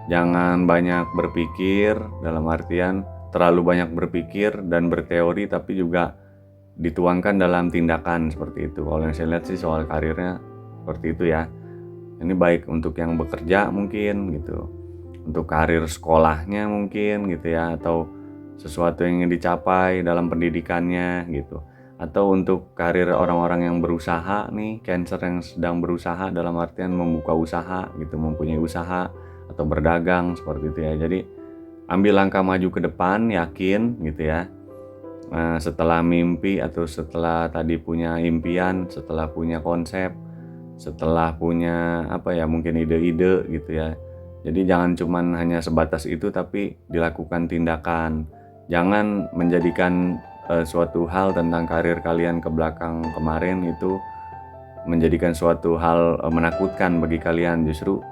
Jangan banyak berpikir, dalam artian terlalu banyak berpikir dan berteori tapi juga dituangkan dalam tindakan seperti itu. Kalau yang saya lihat sih soal karirnya seperti itu ya. Ini baik untuk yang bekerja mungkin gitu, untuk karir sekolahnya mungkin gitu ya, atau sesuatu yang ingin dicapai dalam pendidikannya gitu, atau untuk karir orang-orang yang berusaha nih, Cancer yang sedang berusaha dalam artian membuka usaha gitu, mempunyai usaha atau berdagang seperti itu ya. Jadi ambil langkah maju ke depan, yakin gitu ya. Nah, setelah mimpi atau setelah tadi punya impian, setelah punya konsep, setelah punya mungkin ide-ide gitu ya. Jadi jangan cuman hanya sebatas itu tapi dilakukan tindakan. Jangan menjadikan suatu hal tentang karir kalian ke belakang kemarin itu menjadikan suatu hal menakutkan bagi kalian, justru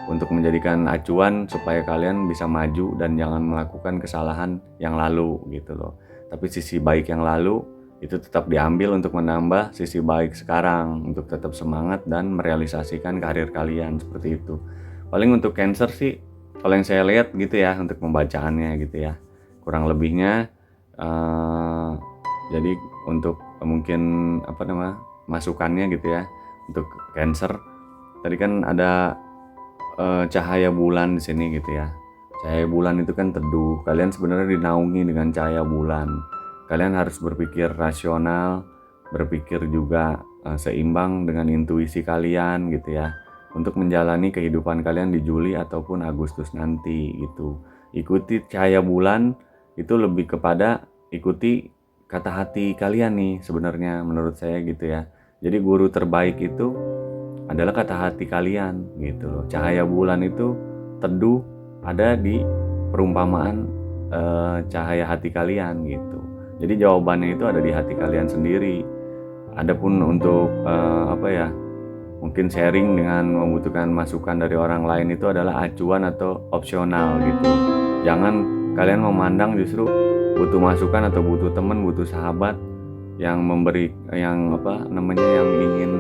untuk menjadikan acuan supaya kalian bisa maju dan jangan melakukan kesalahan yang lalu gitu loh. Tapi sisi baik yang lalu itu tetap diambil untuk menambah sisi baik sekarang, untuk tetap semangat dan merealisasikan karir kalian seperti itu. Paling untuk Cancer sih kalau yang saya lihat gitu ya, untuk pembacaannya gitu ya, kurang lebihnya jadi untuk mungkin masukannya gitu ya untuk Cancer. Tadi kan ada cahaya bulan di sini gitu ya. Cahaya bulan itu kan teduh. Kalian sebenarnya dinaungi dengan cahaya bulan. Kalian harus berpikir rasional, berpikir juga seimbang dengan intuisi kalian gitu ya, untuk menjalani kehidupan kalian di Juli ataupun Agustus nanti gitu. Ikuti cahaya bulan itu lebih kepada ikuti kata hati kalian nih sebenarnya menurut saya gitu ya. Jadi guru terbaik itu adalah kata hati kalian gitu loh. Cahaya bulan itu teduh ada di perumpamaan cahaya hati kalian gitu. Jadi jawabannya itu ada di hati kalian sendiri. Adapun untuk mungkin sharing dengan membutuhkan masukan dari orang lain itu adalah acuan atau opsional gitu. Jangan kalian memandang justru butuh masukan atau butuh teman, butuh sahabat yang memberi yang ingin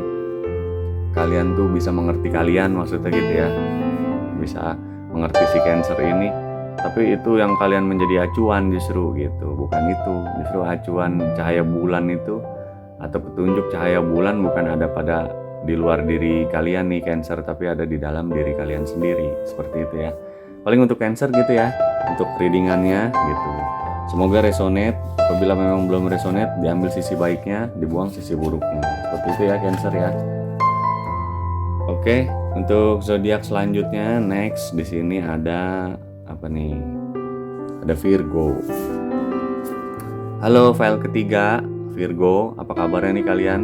kalian tuh bisa mengerti kalian, maksudnya gitu ya. Bisa mengerti si Cancer ini. Tapi itu yang kalian menjadi acuan justru gitu, bukan itu. Justru acuan cahaya bulan itu atau petunjuk cahaya bulan bukan ada pada di luar diri kalian nih Cancer, tapi ada di dalam diri kalian sendiri, seperti itu ya. Paling untuk Cancer gitu ya, untuk readingannya gitu. Semoga resonate. Apabila memang belum resonate, diambil sisi baiknya, dibuang sisi buruknya. Seperti itu ya Cancer ya. Oke, untuk zodiak selanjutnya next di sini ada ada Virgo. Halo file ketiga Virgo, apa kabarnya nih kalian?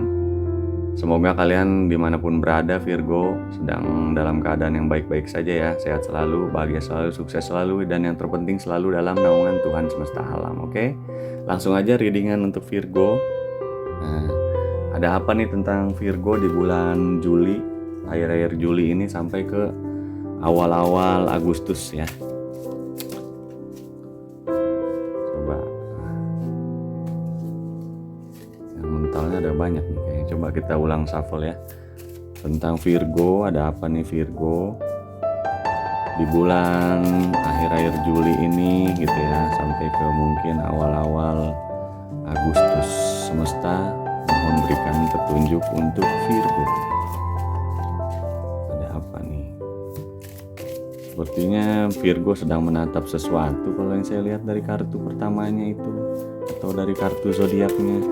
Semoga kalian dimanapun berada Virgo sedang dalam keadaan yang baik-baik saja ya, sehat selalu, bahagia selalu, sukses selalu, dan yang terpenting selalu dalam naungan Tuhan semesta alam. Oke, langsung aja readingan untuk Virgo. Nah, Ada apa nih tentang Virgo di bulan Juli, akhir-akhir Juli ini sampai ke awal-awal Agustus ya. Coba yang mentalnya ada banyak nih kayaknya. Coba kita ulang shuffle ya. Tentang Virgo, ada apa nih Virgo di bulan akhir-akhir Juli ini gitu ya, sampai ke mungkin awal-awal Agustus. Semesta mohon berikan petunjuk untuk Virgo. Ada apa nih? Sepertinya Virgo sedang menatap sesuatu kalau yang saya lihat dari kartu pertamanya itu, atau dari kartu zodiaknya.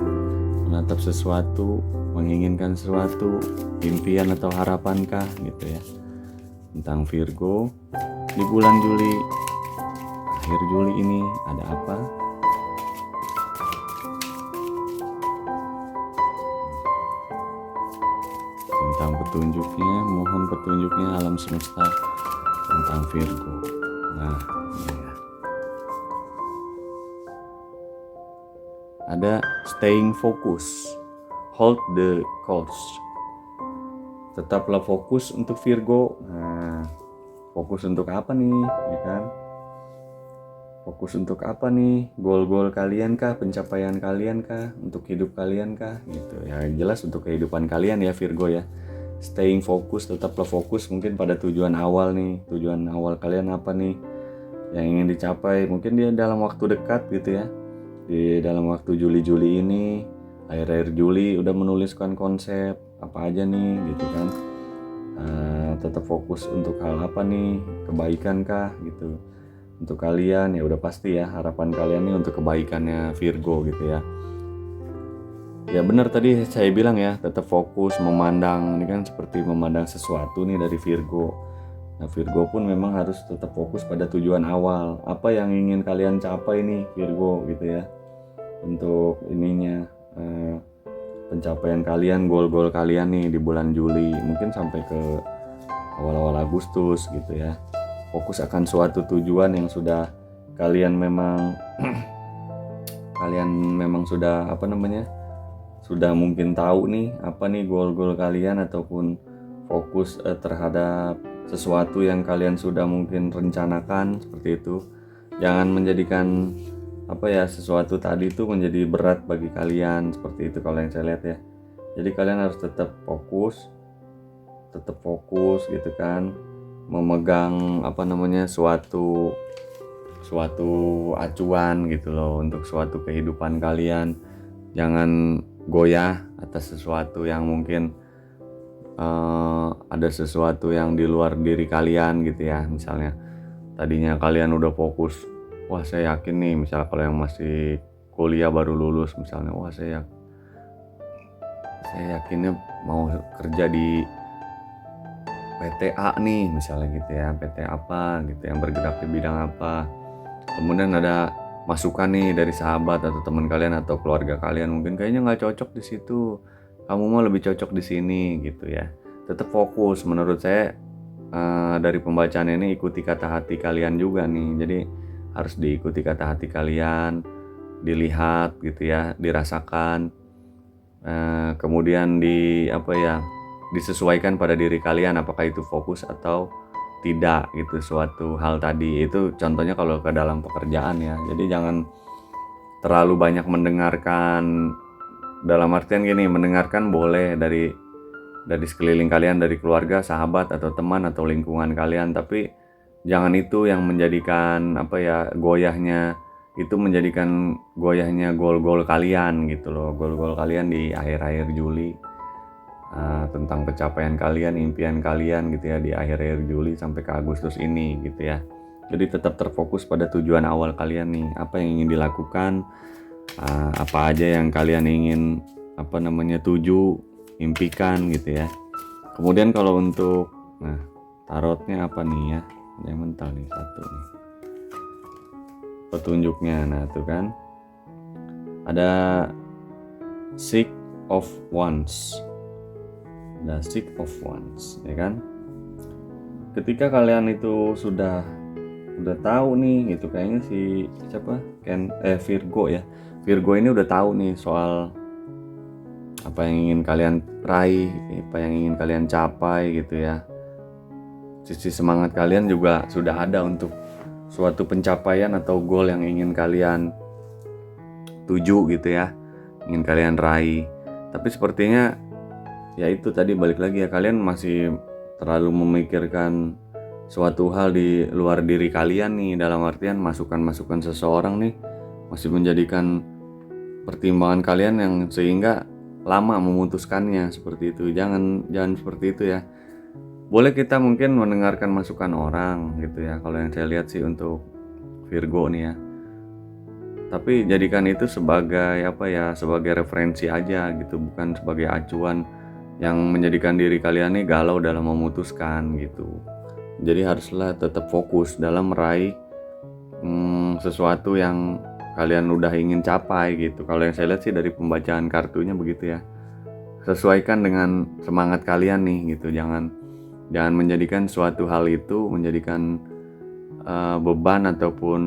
Menatap sesuatu, menginginkan sesuatu, impian atau harapankah gitu ya. Tentang Virgo di bulan Juli, akhir Juli ini ada apa? Tentang petunjuknya, mohon petunjuknya alam semesta tentang Virgo. Nah, ini ya. Ada staying focus, hold the course. Tetaplah fokus untuk Virgo. Nah, fokus untuk apa nih, ya kan? Fokus untuk apa nih? Goal-goal kalian kah? Pencapaian kalian kah? Untuk hidup kalian kah? Gitu ya. Jelas untuk kehidupan kalian ya Virgo ya. Staying fokus, tetaplah fokus mungkin pada tujuan awal nih. Tujuan awal kalian apa nih yang ingin dicapai? Mungkin dia dalam waktu dekat gitu ya. Di dalam waktu Juli-Juli ini, akhir-akhir Juli udah menuliskan konsep apa aja nih gitu kan. Tetap fokus untuk hal apa nih, kebaikan kah gitu untuk kalian ya. Udah pasti ya harapan kalian nih untuk kebaikannya Virgo gitu ya. Ya benar tadi saya bilang ya, tetap fokus memandang, ini kan seperti memandang sesuatu nih dari Virgo. Nah Virgo pun memang harus tetap fokus pada tujuan awal, apa yang ingin kalian capai nih Virgo gitu ya. Untuk ininya pencapaian kalian, goal-goal kalian nih di bulan Juli, mungkin sampai ke awal-awal Agustus gitu ya. Fokus akan suatu tujuan yang sudah kalian memang sudah sudah mungkin tahu nih apa nih goal-goal kalian, ataupun fokus terhadap sesuatu yang kalian sudah mungkin rencanakan seperti itu. Jangan menjadikan sesuatu tadi itu menjadi berat bagi kalian, seperti itu kalau yang saya lihat ya. Jadi kalian harus tetap fokus gitu kan, memegang suatu acuan gitu loh untuk suatu kehidupan kalian. Jangan goyah atas sesuatu yang mungkin ada sesuatu yang di luar diri kalian gitu ya. Misalnya tadinya kalian udah fokus, wah saya yakin nih, misalnya kalau yang masih kuliah baru lulus misalnya, wah saya yakinnya mau kerja di PT A nih misalnya gitu ya, PT apa gitu yang bergerak di bidang apa. Kemudian ada masukan nih dari sahabat atau teman kalian atau keluarga kalian, mungkin kayaknya nggak cocok di situ, kamu mau lebih cocok di sini gitu ya. Tetap fokus, menurut saya dari pembacaan ini ikuti kata hati kalian juga nih. Jadi harus diikuti kata hati kalian, dilihat gitu ya, dirasakan, kemudian disesuaikan pada diri kalian apakah itu fokus atau tidak gitu suatu hal tadi. Itu contohnya kalau ke dalam pekerjaan ya. Jadi jangan terlalu banyak mendengarkan, dalam artian gini, mendengarkan boleh dari sekeliling kalian, dari keluarga, sahabat atau teman atau lingkungan kalian, tapi jangan itu yang menjadikan goyahnya goal-goal kalian gitu loh. Goal-goal kalian di akhir-akhir Juli, tentang pencapaian kalian, impian kalian gitu ya di akhir-akhir Juli sampai ke Agustus ini gitu ya. Jadi tetap terfokus pada tujuan awal kalian nih, apa yang ingin dilakukan, apa aja yang kalian ingin tuju, impikan gitu ya. Kemudian kalau untuk tarotnya apa nih ya, ada yang mental nih satu nih petunjuknya. Nah tuh kan ada Six of Wands, ya kan. Ketika kalian itu sudah tahu nih gitu, kayaknya Virgo ya. Virgo ini udah tahu nih soal apa yang ingin kalian raih, apa yang ingin kalian capai gitu ya. Sisi semangat kalian juga sudah ada untuk suatu pencapaian atau goal yang ingin kalian tuju gitu ya, ingin kalian raih. Tapi sepertinya ya itu tadi balik lagi ya, kalian masih terlalu memikirkan suatu hal di luar diri kalian nih, dalam artian masukan-masukan seseorang nih masih menjadikan pertimbangan kalian yang sehingga lama memutuskannya seperti itu. Jangan seperti itu ya. Boleh kita mungkin mendengarkan masukan orang gitu ya, kalau yang saya lihat sih untuk Virgo nih ya. Tapi jadikan itu sebagai sebagai referensi aja gitu, bukan sebagai acuan yang menjadikan diri kalian nih galau dalam memutuskan gitu. Jadi haruslah tetap fokus dalam meraih sesuatu yang kalian udah ingin capai gitu. Kalau yang saya lihat sih dari pembacaan kartunya begitu ya. Sesuaikan dengan semangat kalian nih gitu. Jangan menjadikan suatu hal itu menjadikan beban ataupun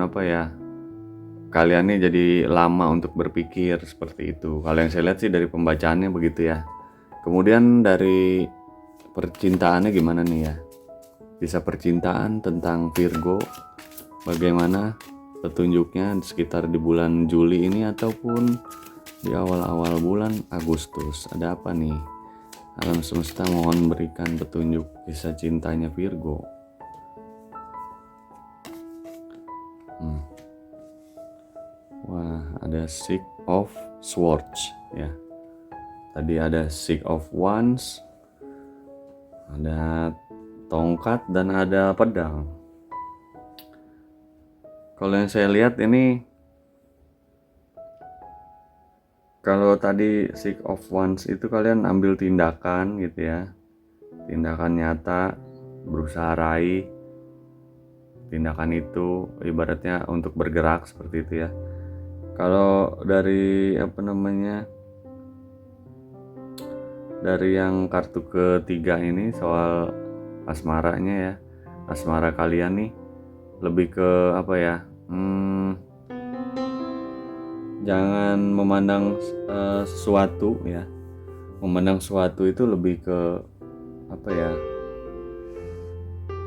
kalian nih jadi lama untuk berpikir seperti itu. Kalau yang saya lihat sih dari pembacaannya begitu ya. Kemudian dari percintaannya gimana nih ya? Kisah percintaan tentang Virgo, bagaimana petunjuknya sekitar di bulan Juli ini ataupun di awal-awal bulan Agustus? Ada apa nih? Alam semesta mohon berikan petunjuk kisah cintanya Virgo. Wah, ada Six of Swords ya. Tadi ada Six of Wands, ada tongkat dan ada pedang. Kalau yang saya lihat ini, kalau tadi Six of Wands itu kalian ambil tindakan gitu ya, tindakan nyata, berusaha raih tindakan itu, ibaratnya untuk bergerak seperti itu ya. Kalau dari dari yang kartu ketiga ini soal asmaranya ya, asmara kalian nih lebih ke jangan memandang sesuatu ya, memandang sesuatu itu lebih ke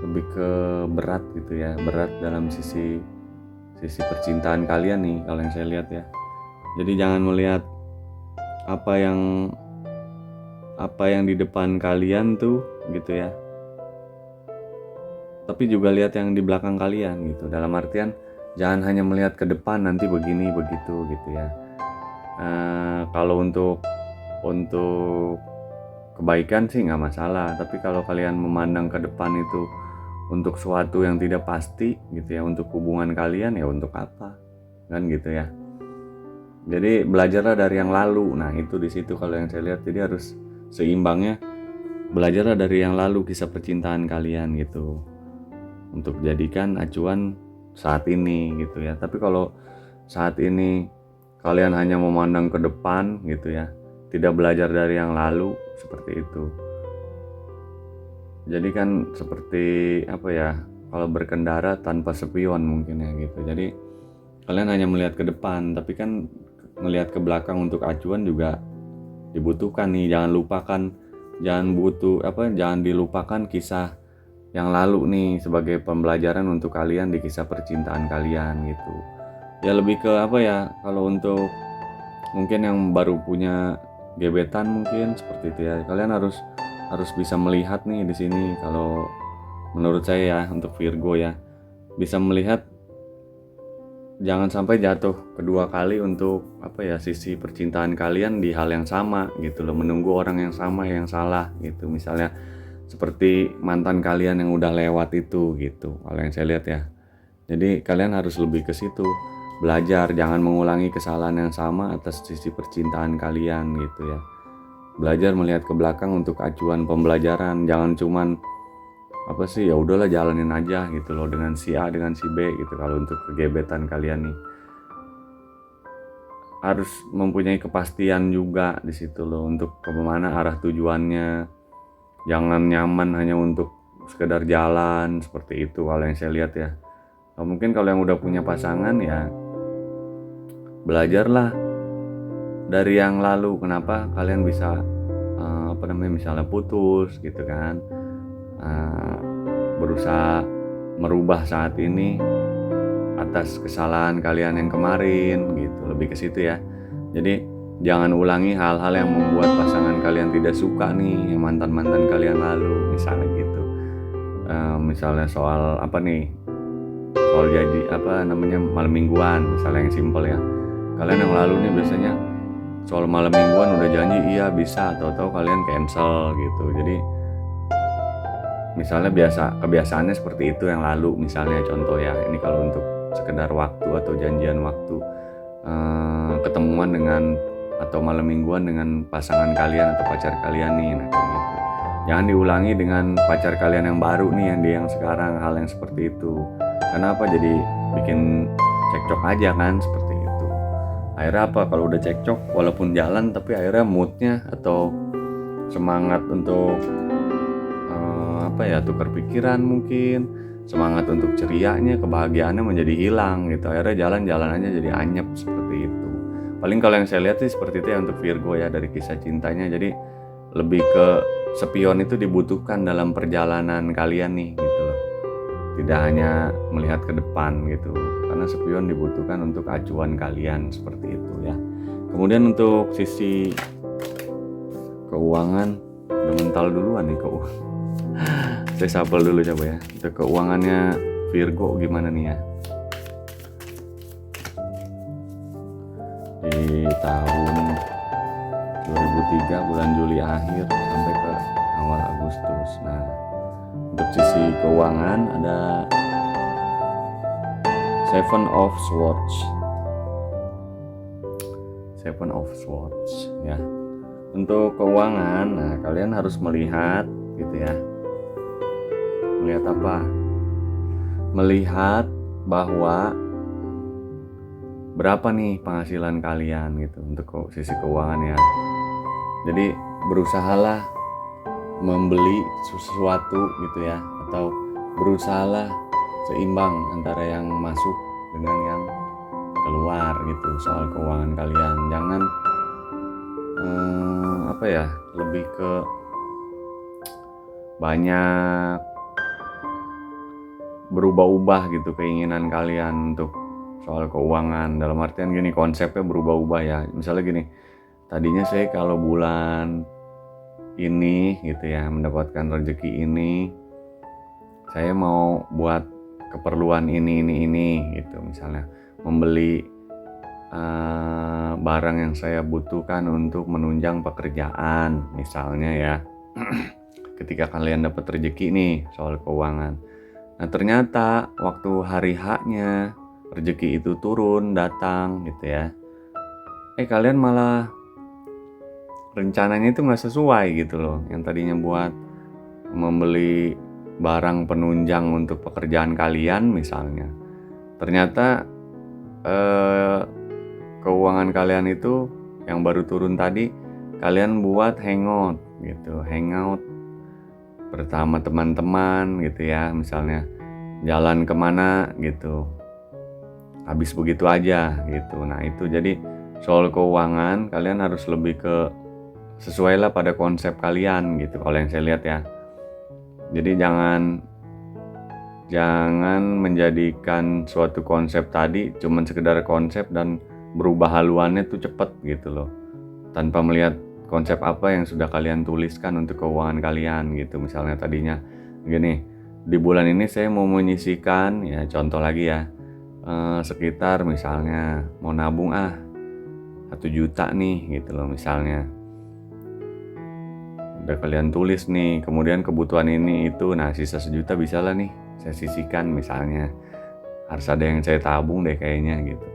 lebih ke berat gitu ya, berat dalam sisi percintaan kalian nih kalau yang saya lihat ya. Jadi jangan melihat apa yang di depan kalian tuh gitu ya, tapi juga lihat yang di belakang kalian gitu. Dalam artian jangan hanya melihat ke depan nanti begini begitu gitu ya. Kalau untuk kebaikan sih nggak masalah, tapi kalau kalian memandang ke depan itu untuk suatu yang tidak pasti gitu ya, untuk hubungan kalian ya untuk apa kan gitu ya. Jadi belajarlah dari yang lalu. Nah itu di situ kalau yang saya lihat. Jadi harus seimbangnya, belajarlah dari yang lalu kisah percintaan kalian gitu, untuk jadikan acuan saat ini gitu ya. Tapi kalau saat ini kalian hanya memandang ke depan gitu ya, tidak belajar dari yang lalu seperti itu. Jadi kan seperti kalau berkendara tanpa spion mungkin ya gitu. Jadi kalian hanya melihat ke depan, tapi kan melihat ke belakang untuk acuan juga dibutuhkan nih. Jangan dilupakan kisah yang lalu nih sebagai pembelajaran untuk kalian di kisah percintaan kalian gitu. Ya lebih ke kalau untuk mungkin yang baru punya gebetan mungkin seperti itu ya. Kalian harus bisa melihat nih di sini, kalau menurut saya ya untuk Virgo ya, bisa melihat jangan sampai jatuh kedua kali untuk sisi percintaan kalian di hal yang sama gitu loh, menunggu orang yang sama yang salah gitu. Misalnya seperti mantan kalian yang udah lewat itu gitu, kalau yang saya lihat ya. Jadi kalian harus lebih ke situ, belajar jangan mengulangi kesalahan yang sama atas sisi percintaan kalian gitu ya. Belajar melihat ke belakang untuk acuan pembelajaran. Jangan cuman ya udahlah jalanin aja gitu loh dengan si A dengan si B gitu. Kalau untuk kegebetan kalian nih harus mempunyai kepastian juga di situ loh, untuk kemana arah tujuannya. Jangan nyaman hanya untuk sekedar jalan seperti itu kalau yang saya lihat ya. Mungkin kalau yang udah punya pasangan ya belajarlah dari yang lalu, kenapa kalian bisa misalnya putus gitu kan, eh, berusaha merubah saat ini atas kesalahan kalian yang kemarin gitu, lebih ke situ ya. Jadi jangan ulangi hal-hal yang membuat pasangan kalian tidak suka nih, yang mantan-mantan kalian lalu misalnya gitu. Misalnya soal soal jadi malam mingguan misalnya, yang simpel ya. Kalian yang lalu nih biasanya soal malam mingguan udah janji iya bisa, tahu-tahu kalian cancel gitu. Jadi misalnya kebiasaannya seperti itu yang lalu, misalnya contoh ya. Ini kalau untuk sekedar waktu atau janjian waktu ketemuan atau malam mingguan dengan pasangan kalian atau pacar kalian nih, nah kayak gitu. Jangan diulangi dengan pacar kalian yang baru nih, yang sekarang, hal yang seperti itu. Kenapa? Jadi bikin cekcok aja kan, seperti itu. Akhirnya apa? Kalau udah cekcok, walaupun jalan, tapi akhirnya moodnya atau semangat untuk tukar pikiran, mungkin semangat untuk cerianya, kebahagiaannya menjadi hilang gitu. Akhirnya jalan-jalan aja jadi anyep, seperti itu. Paling kalau yang saya lihat sih seperti itu ya untuk Virgo ya, dari kisah cintanya. Jadi lebih ke spion itu dibutuhkan dalam perjalanan kalian nih gitu loh. Tidak hanya melihat ke depan gitu, karena spion dibutuhkan untuk acuan kalian, seperti itu ya. Kemudian untuk sisi keuangan, udah mental duluan nih keuangan. Saya sapel dulu coba ya. Untuk keuangannya Virgo gimana nih ya? Di tahun 2003 bulan Juli akhir sampai ke awal Agustus. Nah, untuk sisi keuangan ada Seven of Swords ya. Untuk keuangan, nah kalian harus melihat gitu ya. Melihat apa? Melihat bahwa berapa nih penghasilan kalian gitu untuk sisi keuangan ya. Jadi berusahalah membeli sesuatu gitu ya, atau berusahalah seimbang antara yang masuk dengan yang keluar gitu soal keuangan kalian. Jangan lebih ke banyak berubah-ubah gitu keinginan kalian untuk soal keuangan. Dalam artian gini, konsepnya berubah-ubah ya. Misalnya gini, tadinya saya kalau bulan ini gitu ya mendapatkan rezeki ini, saya mau buat keperluan ini gitu. Misalnya membeli barang yang saya butuhkan untuk menunjang pekerjaan misalnya ya. Ketika kalian dapat rezeki nih soal keuangan, nah ternyata waktu hari H-nya rezeki itu turun datang gitu ya, kalian malah rencananya itu nggak sesuai gitu loh. Yang tadinya buat membeli barang penunjang untuk pekerjaan kalian misalnya, ternyata keuangan kalian itu yang baru turun tadi kalian buat hangout bersama teman-teman gitu ya, misalnya jalan kemana gitu, habis begitu aja gitu. Nah itu jadi soal keuangan kalian harus lebih ke sesuai lah pada konsep kalian gitu, kalau yang saya lihat ya. Jadi jangan menjadikan suatu konsep tadi cuman sekedar konsep dan berubah haluannya tuh cepet gitu loh, tanpa melihat konsep apa yang sudah kalian tuliskan untuk keuangan kalian gitu. Misalnya tadinya gini, di bulan ini saya mau menyisihkan ya, contoh lagi ya, sekitar misalnya mau nabung 1 juta nih gitu loh misalnya. Udah kalian tulis nih, kemudian kebutuhan ini itu, nah sisa 1 juta bisa lah nih saya sisihkan misalnya. Harus ada yang saya tabung deh kayaknya gitu.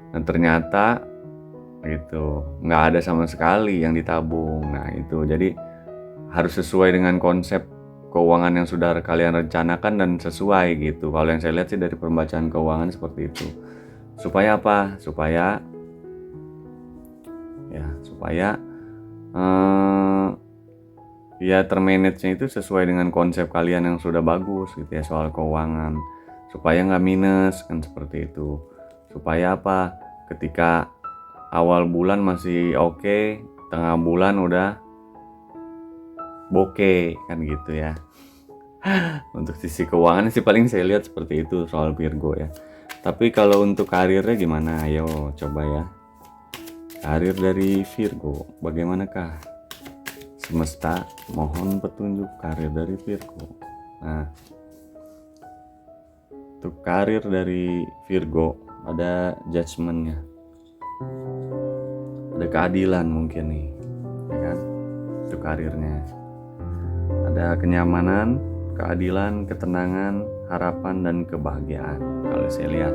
Dan ternyata gitu nggak ada sama sekali yang ditabung. Nah itu jadi harus sesuai dengan konsep keuangan yang sudah kalian rencanakan dan sesuai gitu. Kalau yang saya lihat sih dari pembacaan keuangan seperti itu. Supaya apa? Supaya termanage-nya itu sesuai dengan konsep kalian yang sudah bagus gitu ya soal keuangan. Supaya nggak minus kan, seperti itu. Supaya apa? Ketika awal bulan masih oke, tengah bulan udah bokeh kan gitu ya. Untuk sisi keuangan sih paling saya lihat seperti itu soal Virgo ya. Tapi kalau untuk karirnya gimana? Ayo coba ya. Karir dari Virgo, bagaimanakah? Semesta mohon petunjuk karir dari Virgo. Nah, untuk karir dari Virgo ada judgment-nya, ada keadilan mungkin nih, ya kan? Untuk karirnya ada kenyamanan, keadilan, ketenangan, harapan, dan kebahagiaan. Kalau saya lihat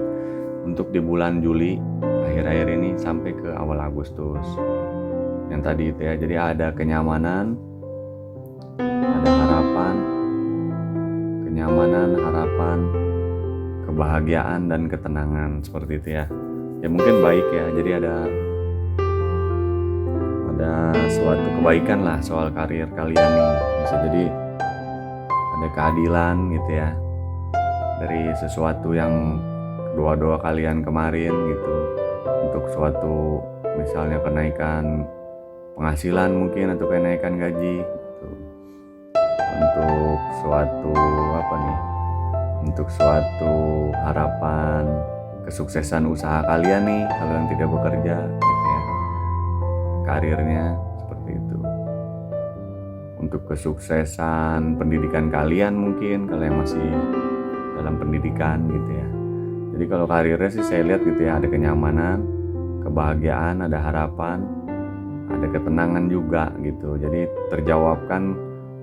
untuk di bulan Juli akhir-akhir ini sampai ke awal Agustus, yang tadi itu ya, jadi ada kenyamanan, ada harapan, kebahagiaan, dan ketenangan, seperti itu ya. Ya mungkin baik ya, jadi ada suatu kebaikan lah soal karir kalian nih. Bisa jadi ada keadilan gitu ya, dari sesuatu yang doa-doa kalian kemarin gitu, untuk suatu misalnya kenaikan penghasilan mungkin, atau kenaikan gaji gitu. Untuk suatu untuk suatu harapan kesuksesan usaha kalian nih kalau yang tidak bekerja gitu ya, karirnya seperti itu. Untuk kesuksesan pendidikan kalian mungkin kalau yang masih dalam pendidikan gitu ya. Jadi kalau karirnya sih saya lihat gitu ya, ada kenyamanan, kebahagiaan, ada harapan, ada ketenangan juga gitu. Jadi terjawabkan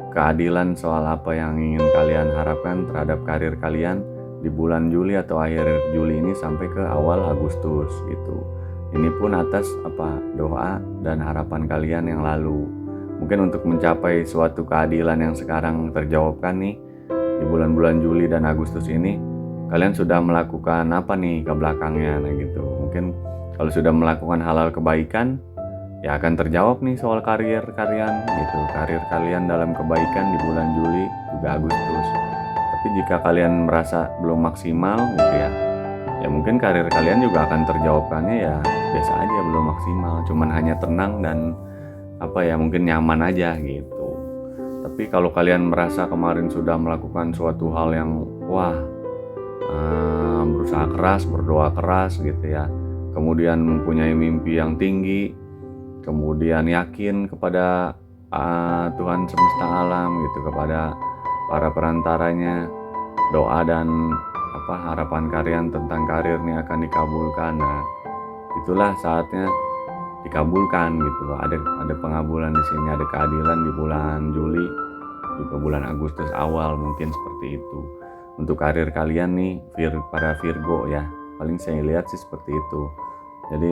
keadilan soal apa yang ingin kalian harapkan terhadap karir kalian di bulan Juli atau akhir Juli ini sampai ke awal Agustus gitu. Ini pun atas doa dan harapan kalian yang lalu. Mungkin untuk mencapai suatu keadilan yang sekarang terjawabkan nih di bulan-bulan Juli dan Agustus ini, kalian sudah melakukan apa nih ke belakangnya, nah gitu. Mungkin kalau sudah melakukan hal-hal kebaikan, ya akan terjawab nih soal karir kalian gitu. Karir kalian dalam kebaikan di bulan Juli juga Agustus. Tapi jika kalian merasa belum maksimal gitu ya, ya mungkin karir kalian juga akan terjawabkannya ya biasa aja, belum maksimal, cuman hanya tenang dan mungkin nyaman aja gitu. Tapi kalau kalian merasa kemarin sudah melakukan suatu hal yang berusaha keras, berdoa keras gitu ya, kemudian mempunyai mimpi yang tinggi, kemudian yakin kepada Tuhan semesta alam gitu, kepada para perantaranya, doa dan harapan kalian tentang karir ini akan dikabulkan. Nah, itulah saatnya dikabulkan gitu loh. Ada pengabulan di sini, ada keadilan di bulan Juli, juga bulan Agustus awal mungkin seperti itu. Untuk karir kalian nih para Virgo ya, paling saya lihat sih seperti itu. Jadi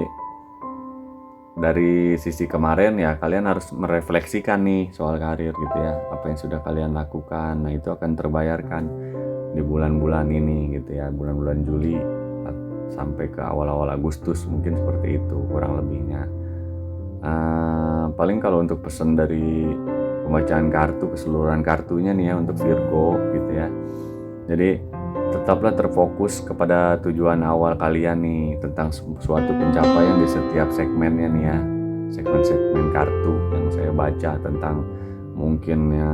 dari sisi kemarin ya kalian harus merefleksikan nih soal karir gitu ya, apa yang sudah kalian lakukan. Nah itu akan terbayarkan di bulan-bulan ini gitu ya, bulan-bulan Juli sampai ke awal-awal Agustus mungkin seperti itu kurang lebihnya. Paling kalau untuk pesan dari pembacaan kartu, keseluruhan kartunya nih ya untuk Virgo gitu ya, jadi tetaplah terfokus kepada tujuan awal kalian nih tentang suatu pencapaian di setiap segmennya nih ya, segmen-segmen kartu yang saya baca tentang mungkin ya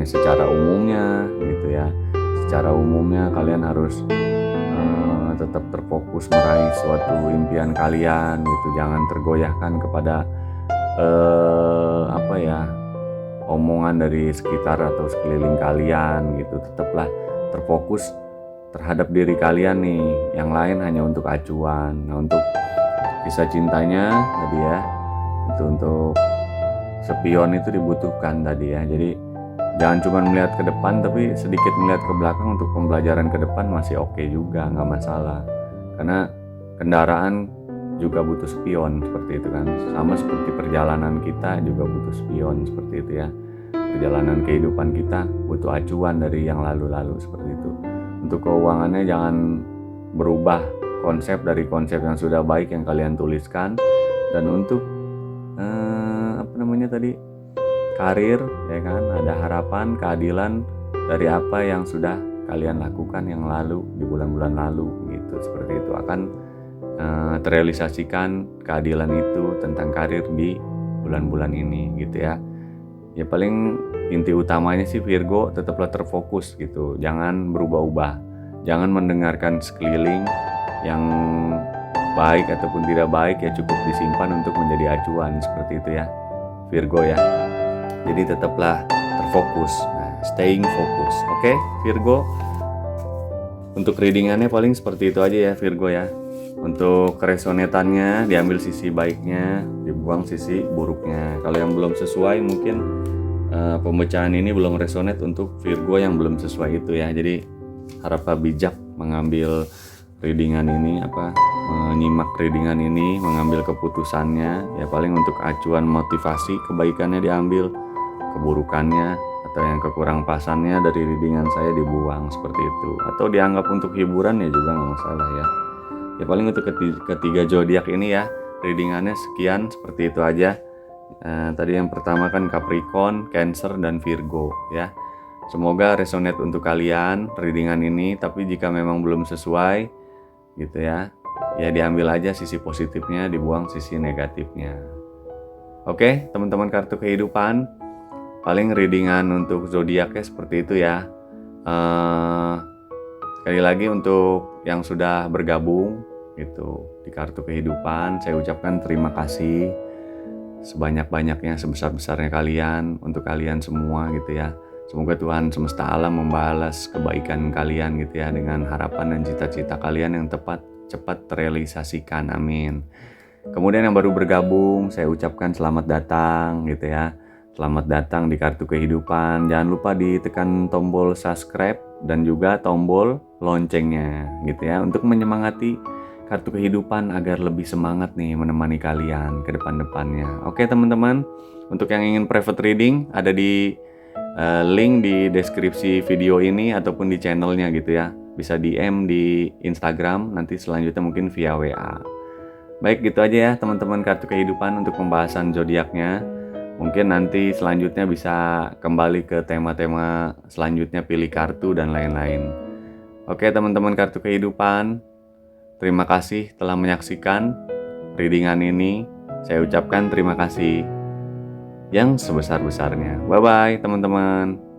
secara umumnya gitu ya. Secara umumnya kalian harus tetap terfokus meraih suatu impian kalian gitu, jangan tergoyahkan kepada omongan dari sekitar atau sekeliling kalian gitu. Tetaplah terfokus terhadap diri kalian nih, yang lain hanya untuk acuan. Nah untuk kisah cintanya tadi ya, itu untuk spion itu dibutuhkan tadi ya. Jadi jangan cuma melihat ke depan, tapi sedikit melihat ke belakang untuk pembelajaran ke depan masih oke juga, nggak masalah. Karena kendaraan juga butuh spion seperti itu kan, sama seperti perjalanan kita juga butuh spion seperti itu ya. Perjalanan kehidupan kita butuh acuan dari yang lalu-lalu seperti itu. Untuk keuangannya jangan berubah konsep dari konsep yang sudah baik yang kalian tuliskan. Dan untuk karir ya kan, ada harapan keadilan dari apa yang sudah kalian lakukan yang lalu di bulan-bulan lalu gitu. Seperti itu akan terrealisasikan keadilan itu tentang karir di bulan-bulan ini gitu ya. Ya paling inti utamanya sih Virgo, tetaplah terfokus gitu, jangan berubah-ubah, jangan mendengarkan sekeliling yang baik ataupun tidak baik, ya cukup disimpan untuk menjadi acuan, seperti itu ya Virgo ya. Jadi tetaplah terfokus, nah, staying fokus. Oke Virgo, untuk readingannya paling seperti itu aja ya Virgo ya. Untuk resonatannya diambil sisi baiknya, dibuang sisi buruknya. Kalau yang belum sesuai mungkin pembacaan ini belum resonate untuk Virgo yang belum sesuai itu ya. Jadi haraplah bijak mengambil readingan ini, menyimak readingan ini, mengambil keputusannya. Ya paling untuk acuan motivasi, kebaikannya diambil, keburukannya atau yang kekurang pasannya dari readingan saya dibuang, seperti itu. Atau dianggap untuk hiburan ya juga nggak masalah ya. Ya paling untuk ketiga zodiak ini ya readingannya sekian, seperti itu aja. Tadi yang pertama kan Capricorn, Cancer, dan Virgo ya. Semoga resonate untuk kalian readingan ini. Tapi jika memang belum sesuai gitu ya, ya diambil aja sisi positifnya, dibuang sisi negatifnya. Oke teman-teman kartu kehidupan, paling readingan untuk zodiaknya seperti itu ya. Sekali lagi untuk yang sudah bergabung gitu di kartu kehidupan, saya ucapkan terima kasih sebanyak-banyaknya, sebesar-besarnya kalian, untuk kalian semua gitu ya. Semoga Tuhan semesta alam membalas kebaikan kalian gitu ya, dengan harapan dan cita-cita kalian yang cepat terrealisasikan, amin. Kemudian yang baru bergabung, saya ucapkan selamat datang gitu ya. Selamat datang di kartu kehidupan. Jangan lupa ditekan tombol subscribe dan juga tombol loncengnya gitu ya, untuk menyemangati kartu kehidupan agar lebih semangat nih menemani kalian ke depan-depannya. Oke teman-teman, untuk yang ingin private reading ada di link di deskripsi video ini ataupun di channelnya gitu ya. Bisa DM di Instagram, nanti selanjutnya mungkin via WA. Baik, gitu aja ya teman-teman kartu kehidupan untuk pembahasan zodiaknya. Mungkin nanti selanjutnya bisa kembali ke tema-tema selanjutnya, pilih kartu dan lain-lain. Oke teman-teman kartu kehidupan, terima kasih telah menyaksikan readingan ini. Saya ucapkan terima kasih yang sebesar-besarnya. Bye-bye teman-teman.